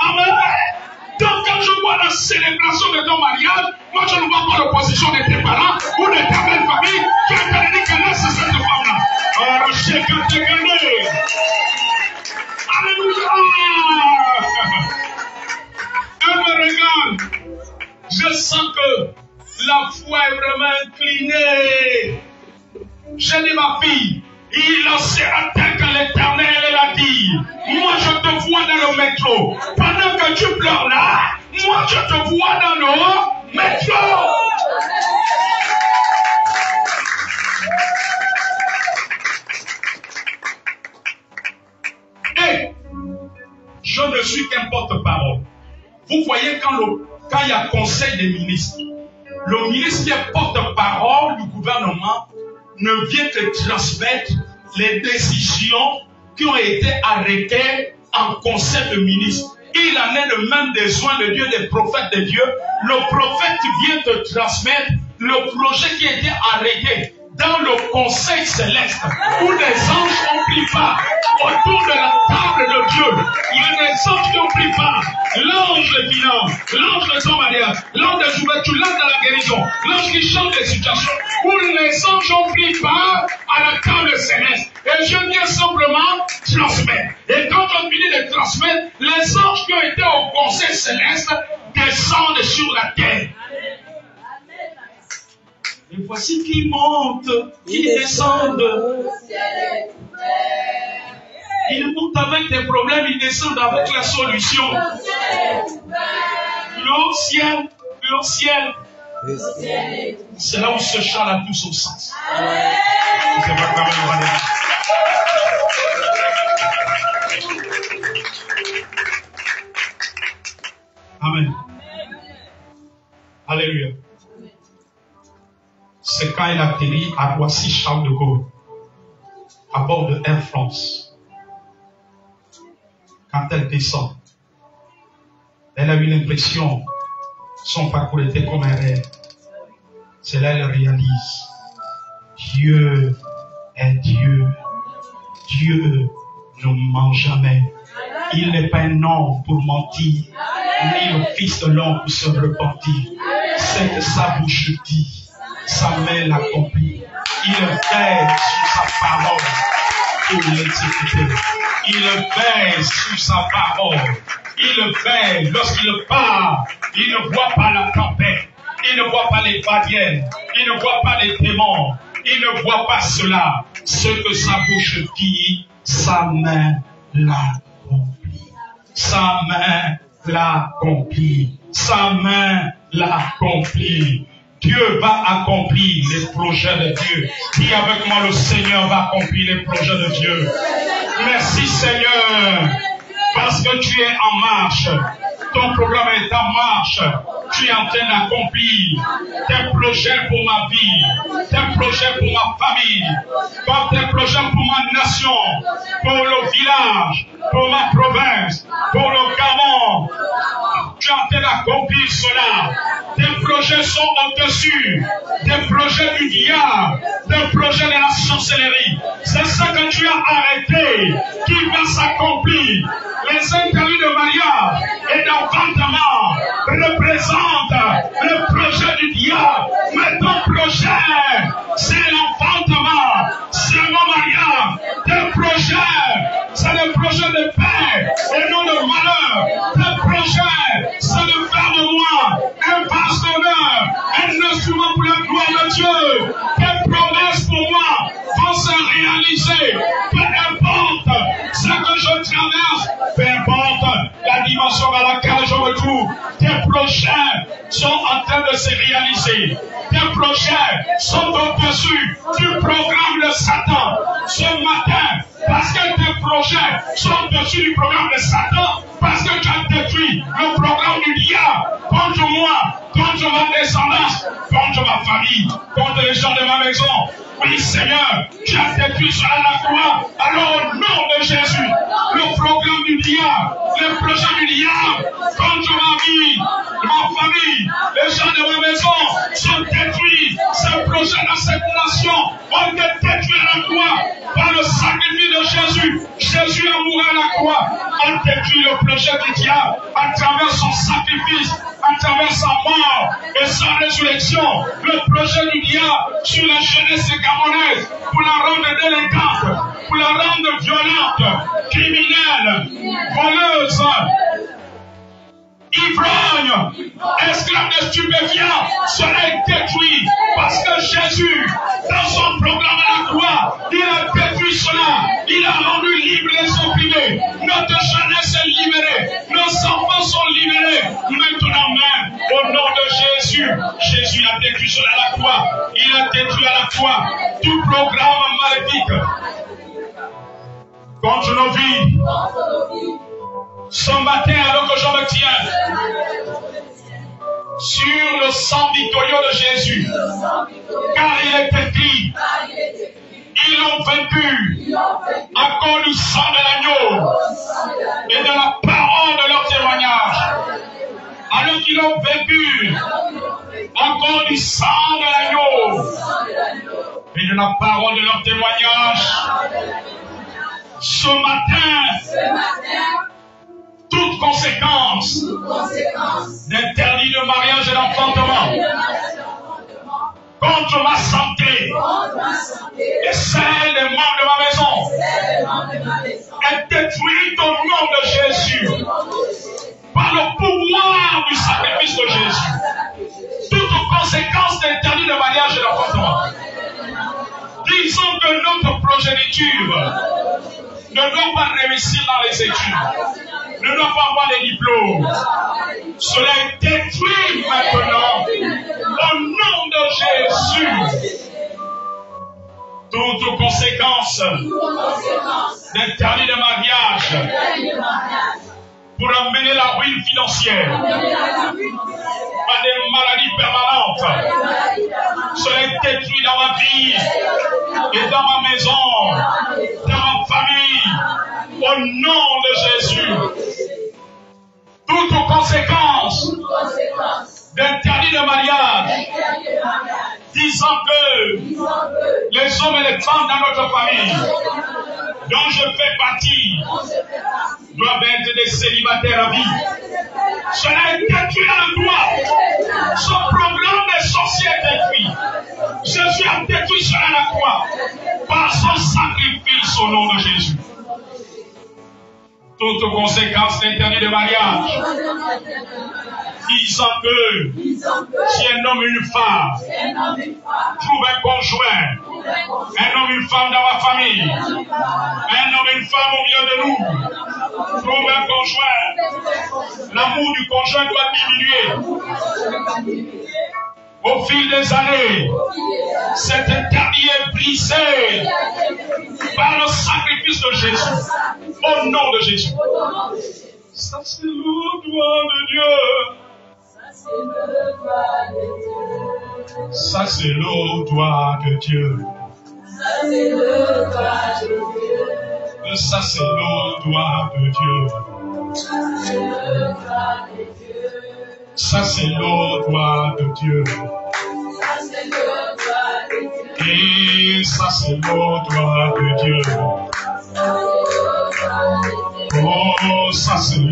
Amen. Donc quand je vois la célébration de ton mariage, moi je ne vois pas l'opposition de tes parents ou de ta belle famille qui a dit que laisse cette femme-là. Alors je sais que tu connais. Alléluia. Elle me regarde. Je sens que la foi est vraiment inclinée. Je dis ma fille, il en sera tel que l'Éternel l'a dit. Moi je te vois dans le métro. Pendant que tu pleures là, moi je te vois dans le métro. Et je ne suis qu'un porte-parole. Vous voyez quand il y a conseil des ministres, le ministre qui est porte-parole du gouvernement ne vient que transmettre les décisions qui ont été arrêtées en conseil de ministres. Il en est le même besoin de Dieu, des prophètes de Dieu. Le prophète vient te transmettre le projet qui a été arrêté dans le conseil céleste où les anges ont pris part autour de la table de Dieu. Il y a des anges qui ont pris part. L'ange de finance, l'ange de ton mariage, l'ange de l'ouverture, l'ange de la guérison, l'ange qui change des situations où les anges ont pris part à la table céleste. Et je viens simplement transmettre. Et quand on finit de transmettre, les anges qui ont été au conseil céleste descendent sur la terre. Et voici qui montent, qui descendent. Ils montent avec des problèmes, ils descendent avec la solution. Le ciel, le ciel. C'est là où ce chant a tout son sens. Amen. Alléluia. C'est quand elle atterrit à Roissy-Charles de Gaulle, à bord de Air France. Quand elle descend, elle a eu l'impression son parcours était comme un rêve. C'est là qu'elle réalise Dieu est Dieu. Dieu ne ment jamais. Il n'est pas un homme pour mentir, ni le fils de l'homme pour se repentir. C'est que sa bouche dit. Sa main l'accomplit. Il veille sur sa parole pour l'exécuter. Il veille sur sa parole. Il veille lorsqu'il part. Il ne voit pas la tempête. Il ne voit pas les barrières. Il ne voit pas les démons. Il ne voit pas cela. Ce que sa bouche dit, sa main l'accomplit. Sa main l'accomplit. Sa main l'accomplit. Dieu va accomplir les projets de Dieu. Dis avec moi, le Seigneur va accomplir les projets de Dieu. Merci Seigneur, parce que tu es en marche. Ton programme est en marche. Tu es en train d'accomplir tes projets pour ma vie, tes projets pour ma famille, tes projets pour ma nation, pour le village, pour ma province, pour le Gabon. Tu es en train d'accomplir cela. Tes projets sont au-dessus des projets du diable, des projets de la sorcellerie. C'est ça que tu as arrêté qui va s'accomplir. Les interviews de mariage et d'enfantement représentent le projet du diable. Mais ton projet, c'est l'enfantement, c'est mon mariage. Tes projets, c'est le projet de paix et non de malheur. Tes projets, c'est de faire de moi un vase d'honneur, un instrument pour la gloire de Dieu. Tes promesses pour moi vont se réaliser. Peu importe ce que je traverse, peu importe la dimension à laquelle je me trouve, tes projets sont en train de se réaliser. Tes projets sont au-dessus du programme de Satan. Ce matin, parce que tes projets sont au-dessus du programme de Satan, parce que tu as détruit le programme du diable contre moi, contre ma descendance, contre ma famille, contre les gens de ma maison. Oui, Seigneur, tu as détruit cela à la croix. Alors, au nom de Jésus, le programme du diable, les projets du diable contre ma vie, ma famille, les gens de ma maison sont détruits. Ces projets dans cette nation ont été détruits à la croix par le sacrifice de Jésus. Jésus a mouru à la croix, a détruit le projet du diable à travers son sacrifice, à travers sa mort et sa résurrection. Le projet du diable sur la jeunesse gabonaise pour la rendre délinquante, pour la rendre violente, criminelle, voleuse, ivrogne, esclave de stupéfiants, cela est détruit parce que Jésus, dans son programme à la croix, il a détruit cela, il a rendu libre les opprimés, notre jeunesse est libérée, nos enfants sont libérés, maintenant même, au nom de Jésus, Jésus a détruit cela à la croix, il a détruit à la croix tout programme maléfique contre nos vies. Ce matin, alors que je me tiens sur le sang victorieux de Jésus, car il est écrit, ils l'ont vaincu à cause du sang de l'agneau et de la parole de leur témoignage. Alors qu'ils l'ont vaincu à cause du sang de l'agneau et de la parole de leur témoignage. Ce matin, toute conséquence d'interdit de mariage et d'enfantement contre ma santé et celle des membres de ma maison est détruite au nom de Jésus par le pouvoir du sacrifice de Jésus. Toute conséquence d'interdit de mariage et d'enfantement. Disons que notre progéniture ne doit pas réussir dans les études, ne doit pas avoir des diplômes. Cela est détruit maintenant au nom de Jésus. Toute conséquence d'interdit de mariage pour amener la ruine financière à des maladies permanentes. Cela est détruit dans ma vie et dans ma maison, dans ma famille, au nom de Jésus. Toute conséquence d'interdit de mariage, disant que les hommes et les femmes dans notre famille, dont je fais partie, doivent être des célibataires à vie. Cela est détruit dans la croix. Ce programme des sorciers est détruit. Jésus a détruit cela à la croix par son sacrifice au nom de Jésus. Toute conséquence d'interdit de mariage, disant que si un homme et une femme trouvent un conjoint, un homme et une femme dans ma famille, un homme et une femme au milieu de nous, trouvent un conjoint, l'amour du conjoint doit diminuer. Au fil des années, cet interdit est brisé par le sacrifice de Jésus, au nom de Jésus. Ça c'est le doigt de Dieu. Ça c'est le doigt de Dieu. Ça c'est le doigt de Dieu. Ça c'est le doigt de Dieu. Et ça c'est le doigt de Dieu. Oh, ça c'est le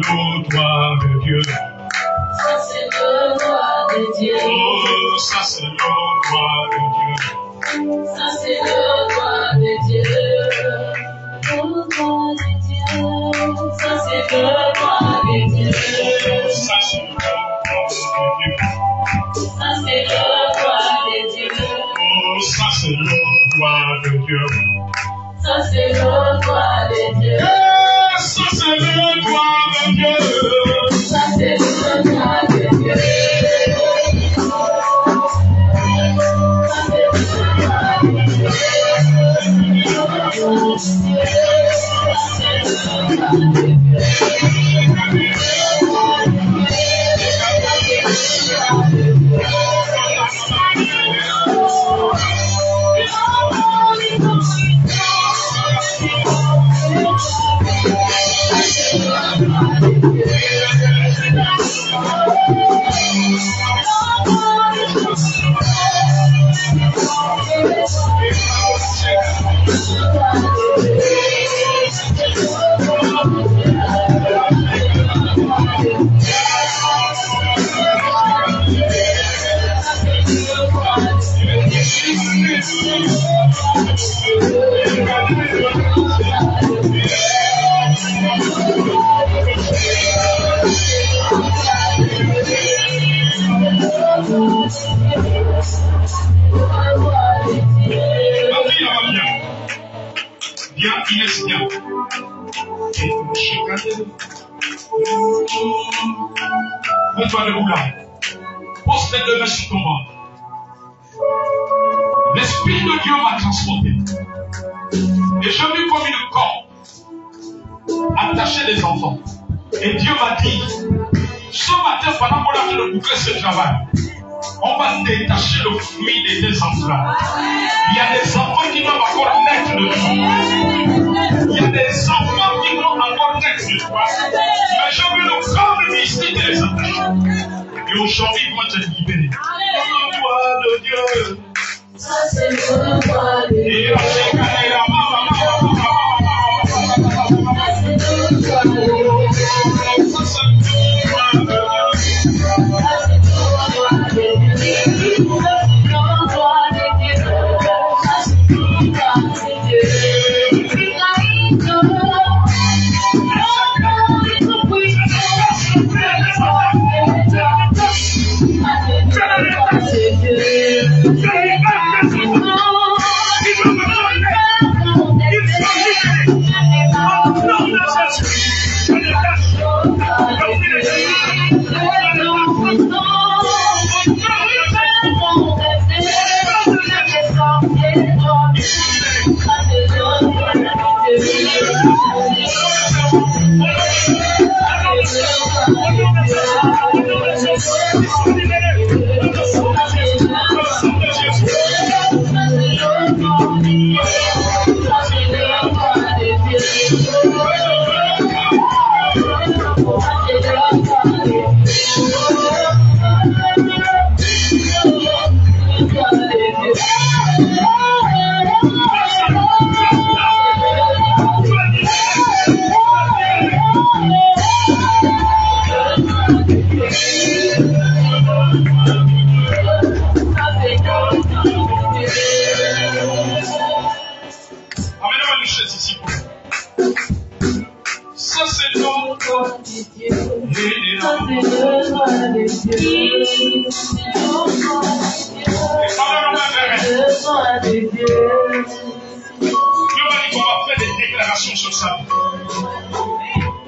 doigt de Dieu. Ça c'est le doigt de Dieu. Oh, ça c'est le doigt de Dieu. Ça c'est le doigt de Dieu. Le doigt de Dieu. Ça c'est le doigt de Dieu. Ça c'est le doigt de Dieu. Ça c'est le doigt de Dieu. Oh, ça c'est le doigt de Dieu. Ça c'est le doigt de Dieu. Ça c'est le doigt de Dieu. Ça c'est le doigt de Dieu. Viens, Inès, viens. Mets-toi debout là. Pose tes deux mains sur ton ventre. L'Esprit de Dieu m'a transporté. Et je vis comme une corde attachée des enfants. Et Dieu m'a dit, ce matin, pendant qu'on a fait le boucler ce travail, on va détacher le fruit des deux enfants. Il y a des enfants qui doivent encore naître de toi. Il y a des enfants qui doivent encore naître de toi. Mais je veux le corps de mystique et les attacher. Et aujourd'hui, moi, je te libéré. Le roi de Dieu. Ça, c'est le roi de Dieu. Et la chicane, la maman. Ça, c'est le roi de Dieu. Ça, c'est le roi de Dieu.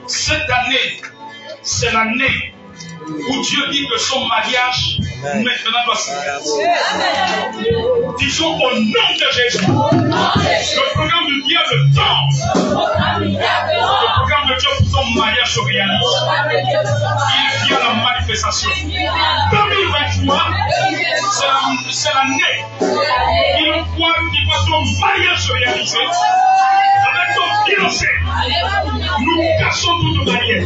Cette année, c'est l'année où Dieu dit que son mariage maintenant doit se faire. Disons au nom de Jésus. Le programme de diable tombe. Le programme de Dieu pour son mariage se réalise. Il vient la manifestation. 2023, c'est l'année. Il voit son mariage se réaliser. Avec ton fiancé, nous cassons toute barrière.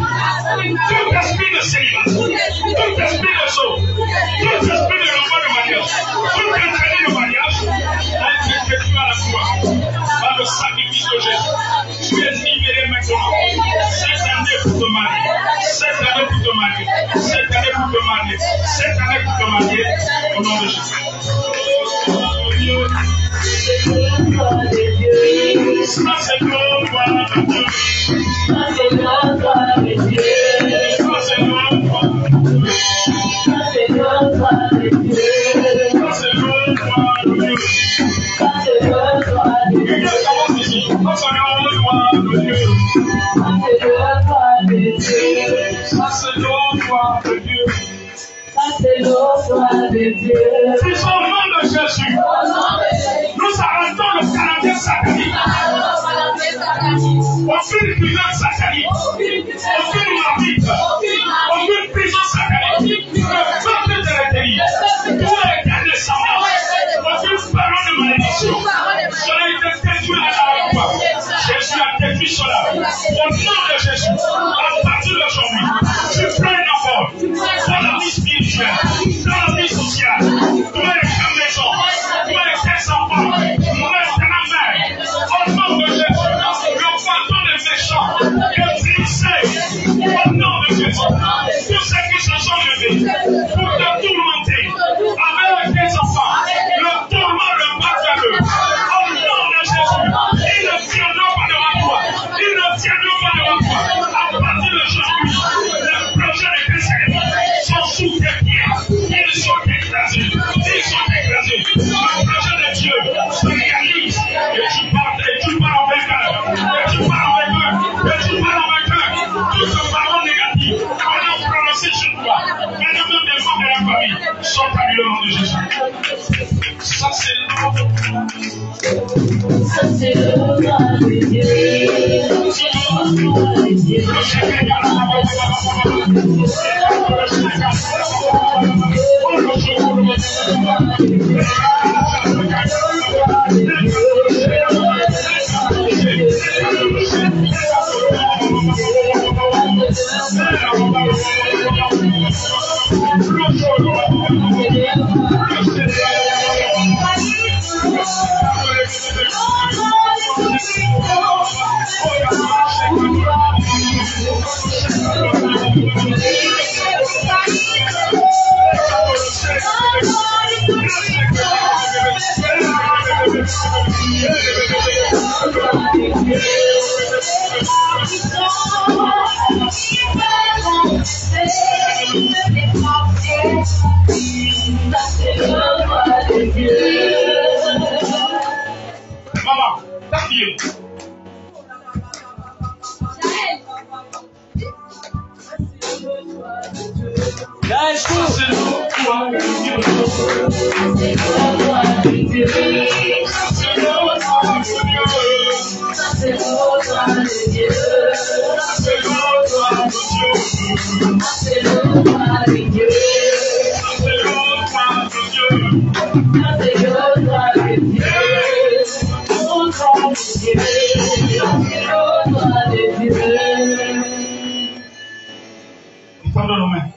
Tout esprit de célibat, tout esprit de saut, tout esprit de l'envoi de mariage, tout entraîné de mariage, a été détruit à la croix par le sacrifice de Jésus. Tu es libéré maintenant. Cette année pour te marier, cette année pour te marier, cette année pour te marier, cette année pour te marier, au nom de Jésus. Ça c'est le roi de Dieu. Ça c'est le roi de Dieu. Ça c'est le roi de Dieu. Ça c'est le roi de Dieu. Ça c'est le roi de Dieu. Ça c'est le roi de Dieu. Ça c'est le roi de Dieu. Ça c'est le roi de Dieu. Ça c'est le roi de Dieu. C'est au nom de Jésus. Nous arrêtons le calendrier satanique. Aucune prison satanique. Aucune marmite. Aucune prison satanique. Le peuple de l'intérieur. Pour les descendants. Aucune parole de malédiction. Cela a été détruit à la croix. Jésus a détruit cela. Au nom de Jésus. À partir d'aujourd'hui. Tu prends une enfant. Dans la vie spirituelle. Dans la vie sociale. Toi et ta maison. Toi et tes enfants. Au nom de Jésus, le bâton des méchants est brisé. Au nom de Jésus, tous ceux qui se sont levés pour te tourmenter avec tes enfants, le tourment, le battre Ça c'est le nom de Ça c'est le roi de Dieu. Maman, ta fille. Ça c'est le roi de Dieu. C'est le roi de Dieu. C'est le roi de Dieu. C'est le roi de Dieu. C'est le roi de Dieu. C'est le roi de Dieu. C'est le roi de Dieu. C'est le roi de Dieu. Tends nos mains.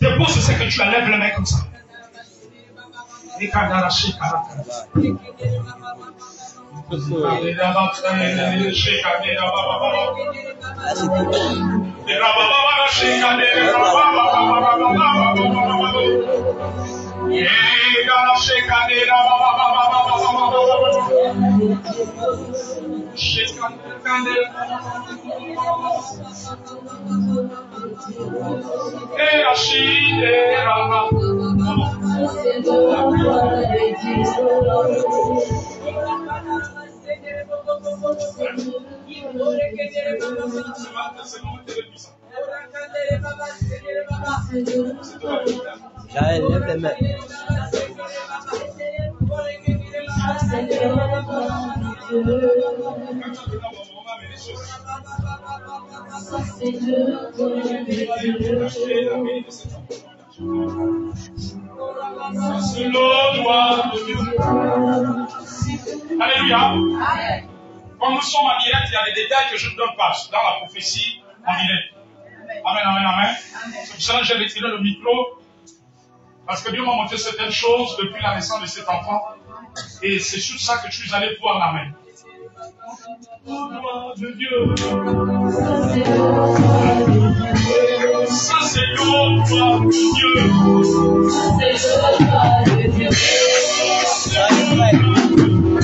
Dépose ce que tu as, lève les mains comme ça. Jaël, lève les mains. C'est le roi de Dieu. Alléluia. Quand nous sommes en direct, il y a des détails que je ne donne pas dans la prophétie en direct. Amen, amen, amen. C'est pour cela que j'ai retiré le micro. Parce que Dieu m'a montré certaines choses depuis la naissance de cet enfant. Et c'est sur ça que tu allais voir la main. Roi de Dieu. Ça c'est le roi de Dieu. C'est le roi de Dieu. C'est le roi de Dieu.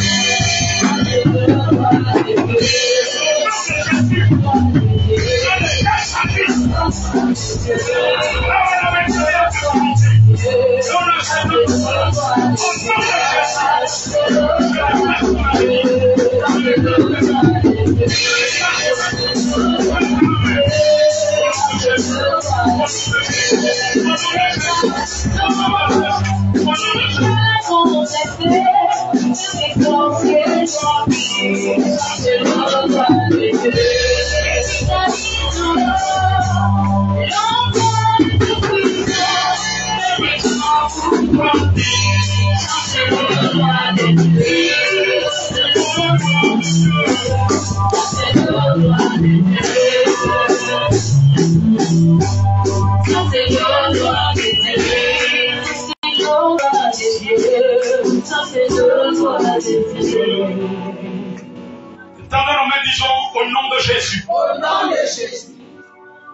Disons au nom de Jésus. Au nom de Jésus.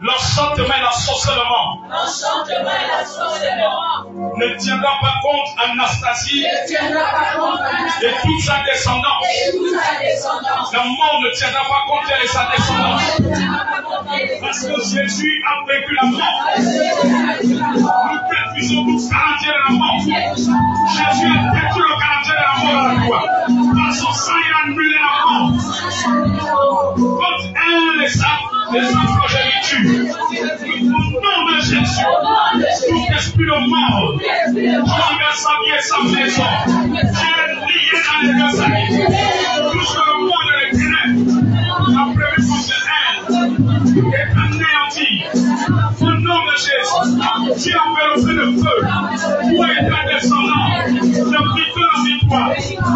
L'enchantement et l'assorcellement ne tiendra pas compte Anastasie et toute sa descendance. La mort ne tiendra pas compte elle et sa descendance. Parce que Jésus a vaincu la mort. Nous détruisons tout caractère de la mort. Jésus a détruit le caractère de la mort à la croix. Par son sang, il a annulé la mort. Quand elle et sa progéniture, au nom de Jésus, tout esprit de mort, qui va s'habiller et sa maison. Tu es lié dans les deux amis. Tout ce que le monde et les ténèbres a prévu contre elle est anéanti. Au nom de Jésus, tu as enveloppé le feu. Toi et ta descendant, de victoire en victoire.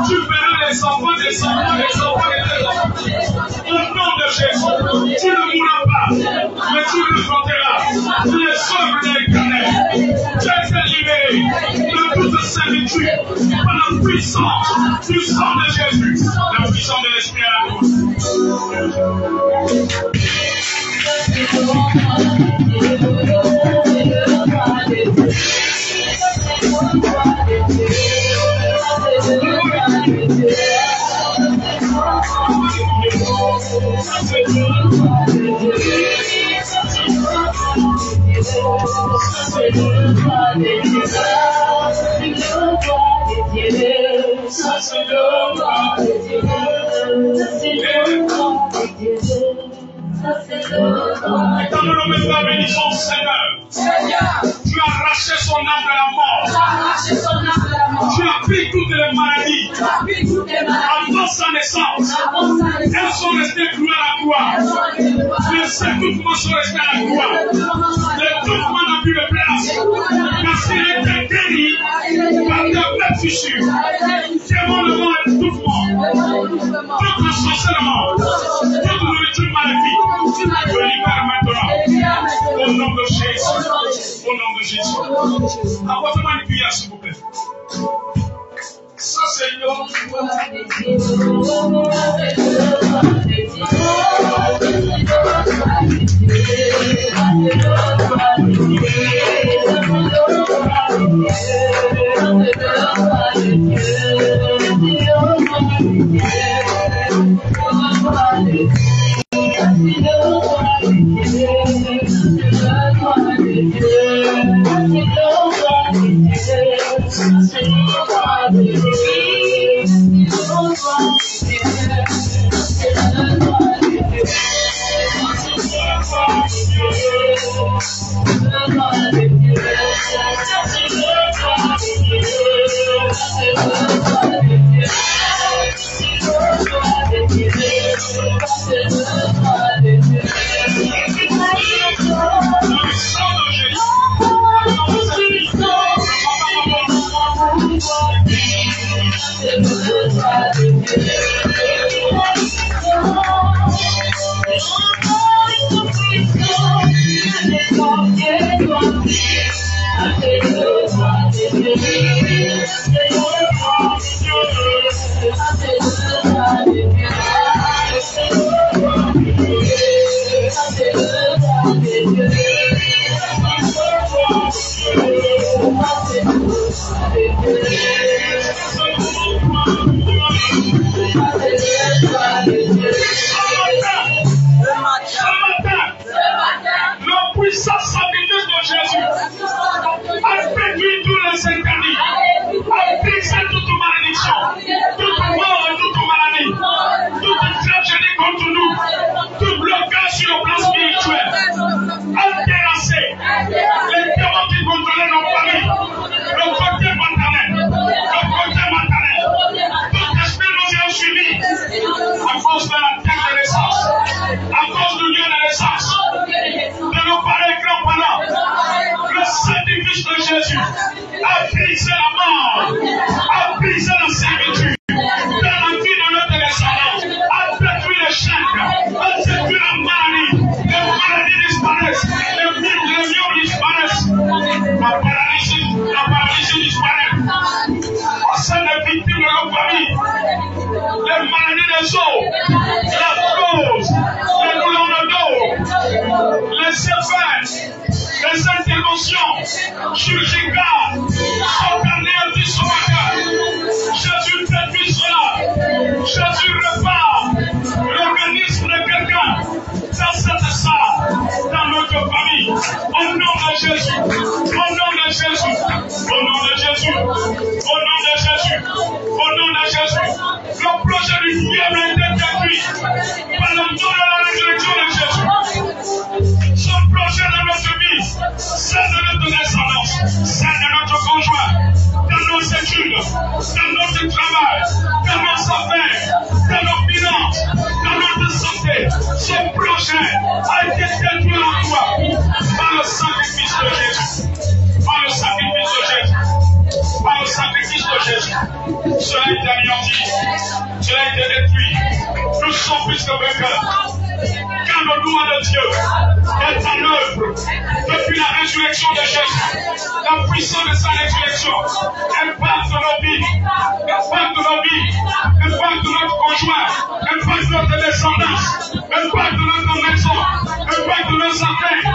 Tu verras les enfants des enfants, les enfants et les enfants. Au nom de Jésus, tu ne mourras pas, mais tu remonteras. Tu es sauvé de l'Éternel. Tu as été libéré de toute servitude par la puissance du sang de Jésus, la puissance de l'Esprit à la cause. Étant le nom de ta bénédiction, Seigneur, tu as arraché son âme de la mort. Tu as pris toutes les maladies. Avant sa naissance, elles sont restées clouées à la croix. Les septements sont restés à la croix. Les tourments n'ont plus de place. Parce qu'il était guéri par de vraies fissures. Démon le mort et le tourment. Tout ensorcellement. Toute nourriture maléfique. Je libère maintenant. Au nom de Jésus. Au nom de Jésus. Apportez-moi une cuillère, s'il vous plaît. Ça, Seigneur. dans notre travail, dans nos affaires, dans nos finances, dans notre santé. Ce projet a été détruit en toi par le sacrifice de Jésus. Par le sacrifice de Jésus. Par le sacrifice de Jésus. Cela a été anéanti. Cela a été détruit. Nous sommes plus que vainqueurs. Car le doigt de Dieu est en œuvre depuis la résurrection de Jésus. La puissance de sa résurrection impacte nos vies, impacte nos vies, impacte notre conjoint, impacte notre descendance, impacte notre maison, impacte nos affaires,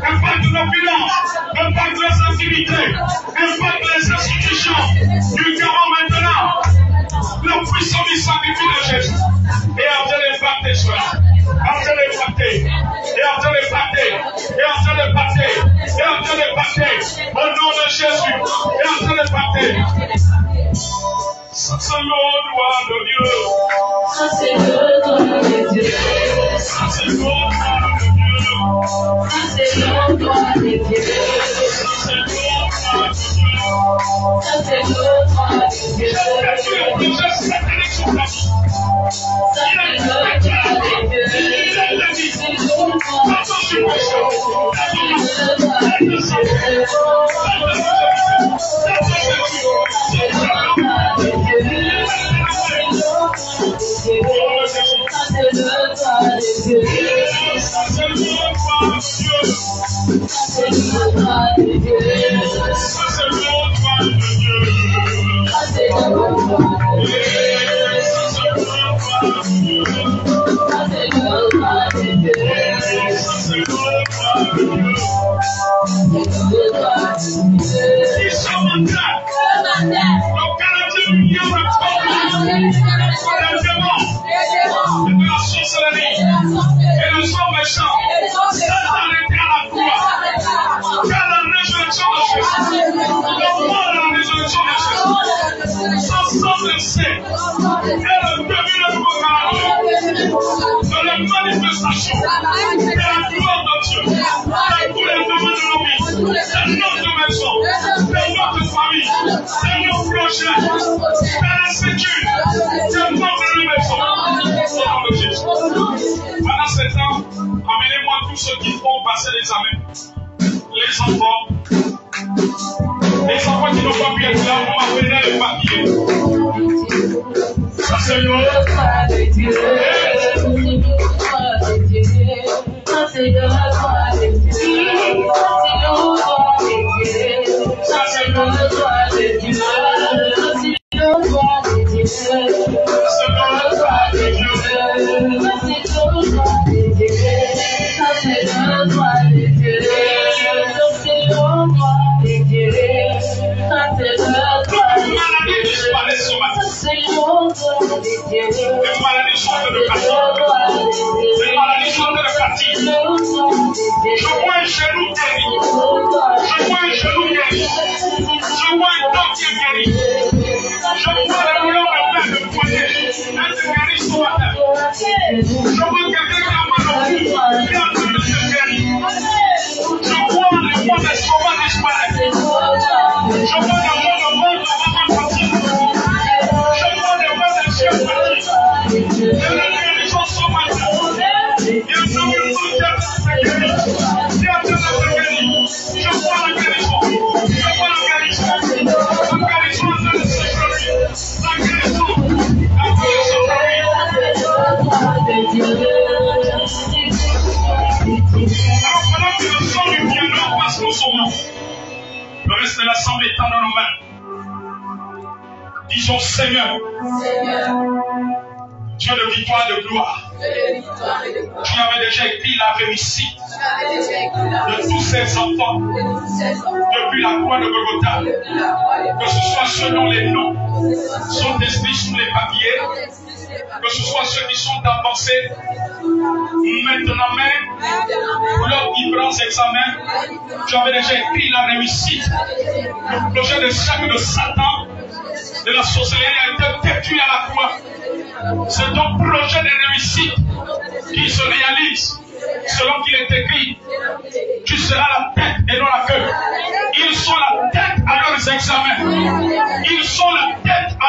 impacte nos finances, impacte nos activités, impacte les institutions. Nous avons maintenant la puissance du sacrifice de Jésus. Et en train d'impacter cela. En train d'impacter. Et en train d'impacter. Et en train d'impacter. Et en train d'impacter. Au nom de Jésus. Et en train d'impacter. Ça c'est le doigt de Dieu. Ça c'est le doigt de Dieu. Ça c'est le doigt de Dieu. Ça c'est le doigt de Dieu. Ça c'est le doigt de Dieu. Ça c'est le doigt de Dieu. Disons Seigneur, Dieu de victoire et de gloire, tu avais déjà écrit la réussite de tous ces enfants depuis la croix de Golgotha, que ce soit ceux dont les noms sont inscrits sur les papiers, que ce soit ceux qui sont avancés maintenant même pour leurs différents examens. Tu avais déjà écrit la réussite. Le projet de chaque de Satan, de la sorcellerie, a été détruit à la croix. C'est ton projet de réussite qui se réalise selon qu'il est écrit. Tu seras la tête et non la queue. Ils sont la tête à leurs examens. Ils sont la tête à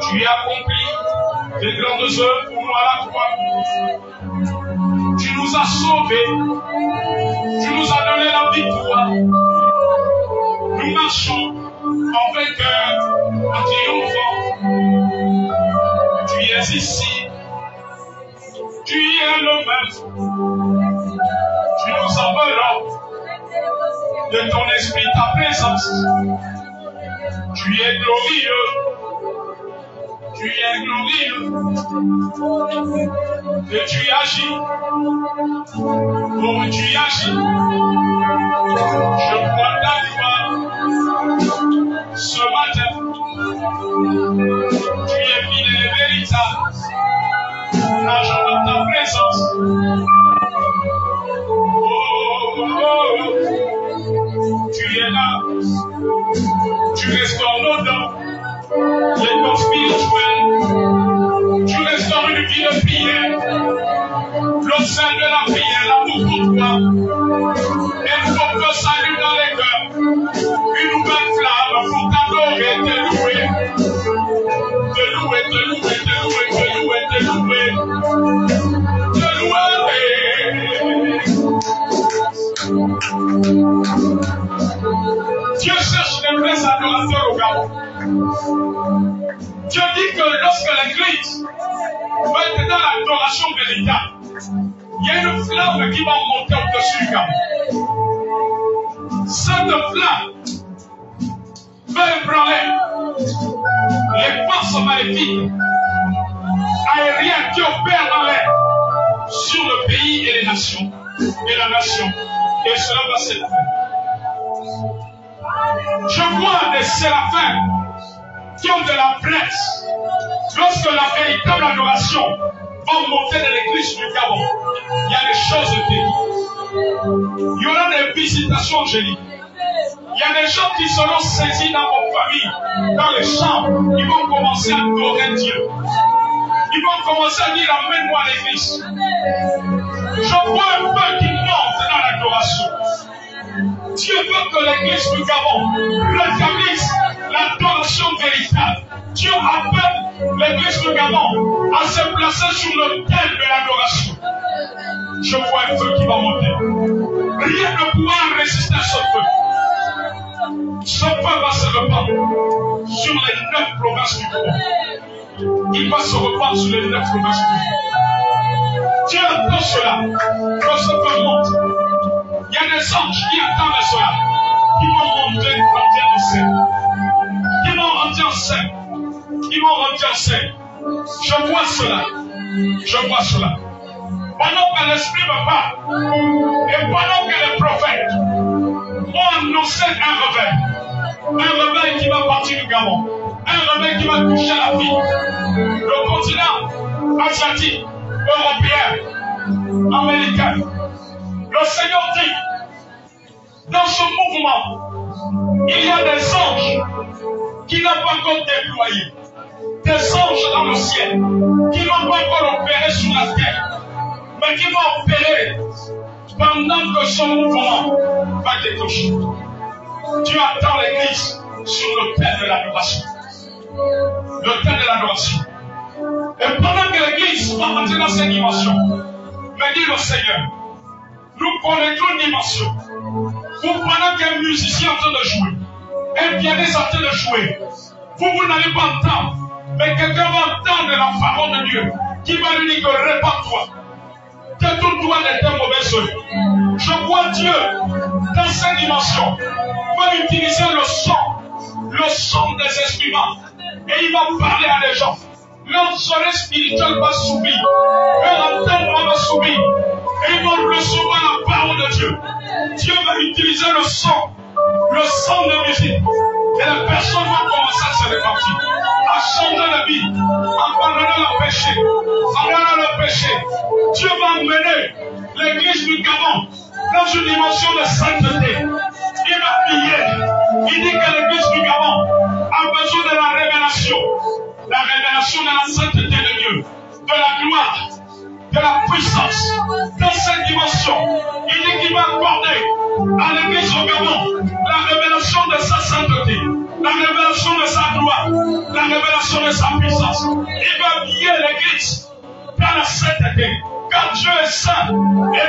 Tu as accompli des grandes œuvres pour nous à la croix. Tu nous as sauvés. Tu nous as donné la victoire. Nous marchons en vainqueur, en triomphant. Tu es ici. Tu es le même. Tu nous enveloppes de ton esprit, ta présence. Tu es glorieux. Tu es glorieux. Et tu agis. Oh, tu agis. Je prends ta gloire ce matin. Tu es fidèle et véritable. Agent de ta présence. Tu es là. Tu restaures nos dents. Les dents spirituelles. Tu restaures une vie de prière. Le sein de la prière, l'amour pour toi. Et nous offrons salut dans les cœurs. Une nouvelle flamme pour t'adorer, te louer. Te louer, te louer, te louer, te louer, te louer. Te louer. Dieu cherche les vrais adorateurs au Gabon. Dieu dit que lorsque l'Église va être dans l'adoration véritable, il y a une flamme qui va monter au-dessus du Gabon. Cette flamme va ébranler les forces maléfiques aériennes qui opèrent dans l'air sur le pays et les nations et la nation. Et cela va s'élever. Je vois des séraphins qui ont de la presse. Lorsque la véritable adoration va monter dans l'église du Gabon, il y a des choses terribles. Il y aura des visitations angéliques. Il y a des gens qui seront saisis dans vos familles, dans les chambres. Ils vont commencer à adorer Dieu. Ils vont commencer à dire amène-moi à l'église. Je vois un peu qui monte dans l'adoration. Dieu veut que l'église du Gabon rétablisse l'adoration véritable. Dieu appelle l'église du Gabon à se placer sur l'autel de l'adoration. Je vois un feu qui va monter. Rien ne pourra résister à ce feu. Ce feu va se répandre sur les 9 provinces du Gabon. Il va se répandre sur les 9 provinces du Gabon. Dieu attend cela, que ce feu monte. Il y a des anges qui attendent cela, qui vont monter remplir en scène. Qui vont remplir en scène. Qui vont remplir en scène. Je vois cela. Je vois cela. Pendant que l'esprit me parle, et pendant que les prophètes ont annoncé un réveil qui va partir du Gabon, un réveil qui va toucher la vie, le continent asiatique, européen, américain. Le Seigneur dit, dans ce mouvement, il y a des anges qui n'ont pas encore déployé, des anges dans le ciel, qui n'ont pas encore opéré sur la terre, mais qui vont opérer pendant que ce mouvement va déclencher. Dieu attend l'église sur l'autel de l'adoration. L'autel de l'adoration. Et pendant que l'église va entrer dans cette dimension, me dit le Seigneur, nous connaîtrons une dimension où pendant qu'un musicien est en train de jouer, un pianiste est en train de jouer, vous n'allez pas entendre, mais quelqu'un va entendre la parole de Dieu qui va lui dire que répands-toi, que tout doigt est un mauvais œuvre. Je vois Dieu dans cette dimension va utiliser le son des instruments et il va parler à des gens. Leur oreille spirituelle va s'ouvrir, leur entendre va s'ouvrir. Et ils vont recevoir la parole de Dieu. Dieu va utiliser le son de musique. Et les personnes vont commencer à se répartir, à changer la vie, en pardonnant le péché, Dieu va emmener l'église du Gabon dans une dimension de sainteté. Il va prier. Il dit que l'église du Gabon a besoin de la révélation de la sainteté de Dieu, de la gloire, de la puissance. Dans cette dimension, il dit qu'il va accorder à l'église au Gabon la révélation de sa sainteté, la révélation de sa gloire, la révélation de sa puissance. Il va guider l'église dans la sainteté. Car Dieu est saint et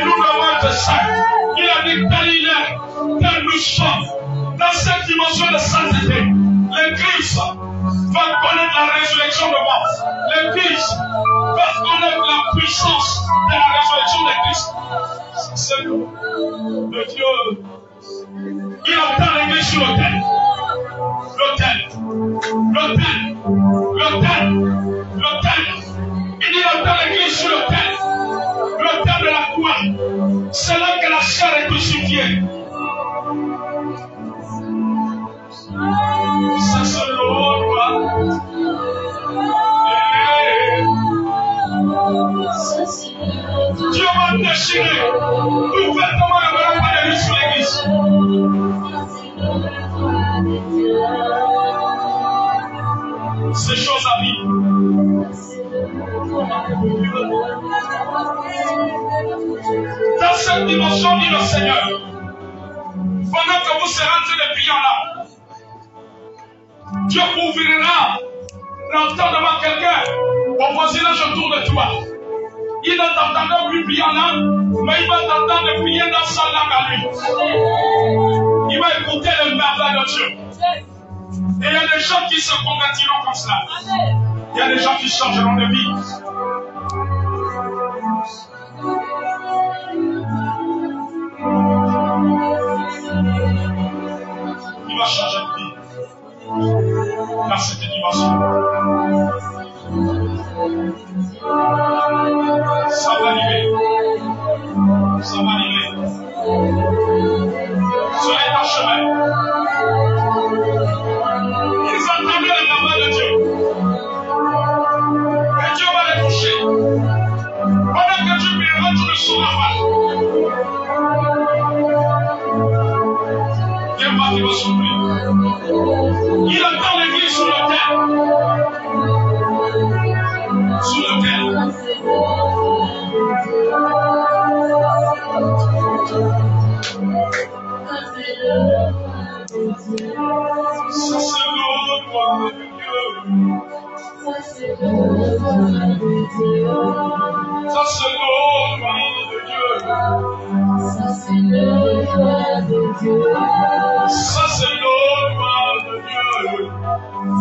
nous devons être saints. Il a dit tel il est, tel nous sommes. Dans cette dimension de sainteté, l'église va connaître la résurrection de mort. L'église va connaître la puissance de la résurrection de Christ. C'est le Dieu. Il entend l'église sur l'autel. L'autel. L'autel. L'autel. L'autel. Il dit entend l'église sur l'autel. L'autel de la croix. C'est là que la chair est crucifiée. Ça c'est l'autre. Dieu va déchirer. Ouvertement le bras de lui sur l'église. Ces choses arrivent. Dans cette dimension, dit le Seigneur, pendant que vous serez en train de prier là, Dieu ouvrira l'entendement quelqu'un au voisinage autour de toi. Il ne t'entendra plus prier en langue, mais il va t'entendre prier dans sa langue à lui. Il va écouter le merveille de Dieu. Et il y a des gens qui se convertiront comme cela. Il y a des gens qui changeront de vie. Il va changer de vie. Dans cette dimension. Ça va arriver. Ça va arriver. Soyez en chemin. Ils entendaient le merveille de Dieu. Et Dieu va les toucher. Pendant que Dieu priera, tu ne sauras pas. Dieu va qui va s'ouvrir. Il entend l'église sur l'autel. Sur l'autel. Ça c'est le roi de Dieu. Ça c'est le roi de Dieu. Ça c'est le roi de Dieu. Ça c'est le roi de Dieu. Ça c'est le roi de Dieu.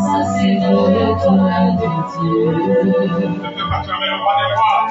Ça c'est le roi de Dieu. Ne peux pas clamer le roi des rois.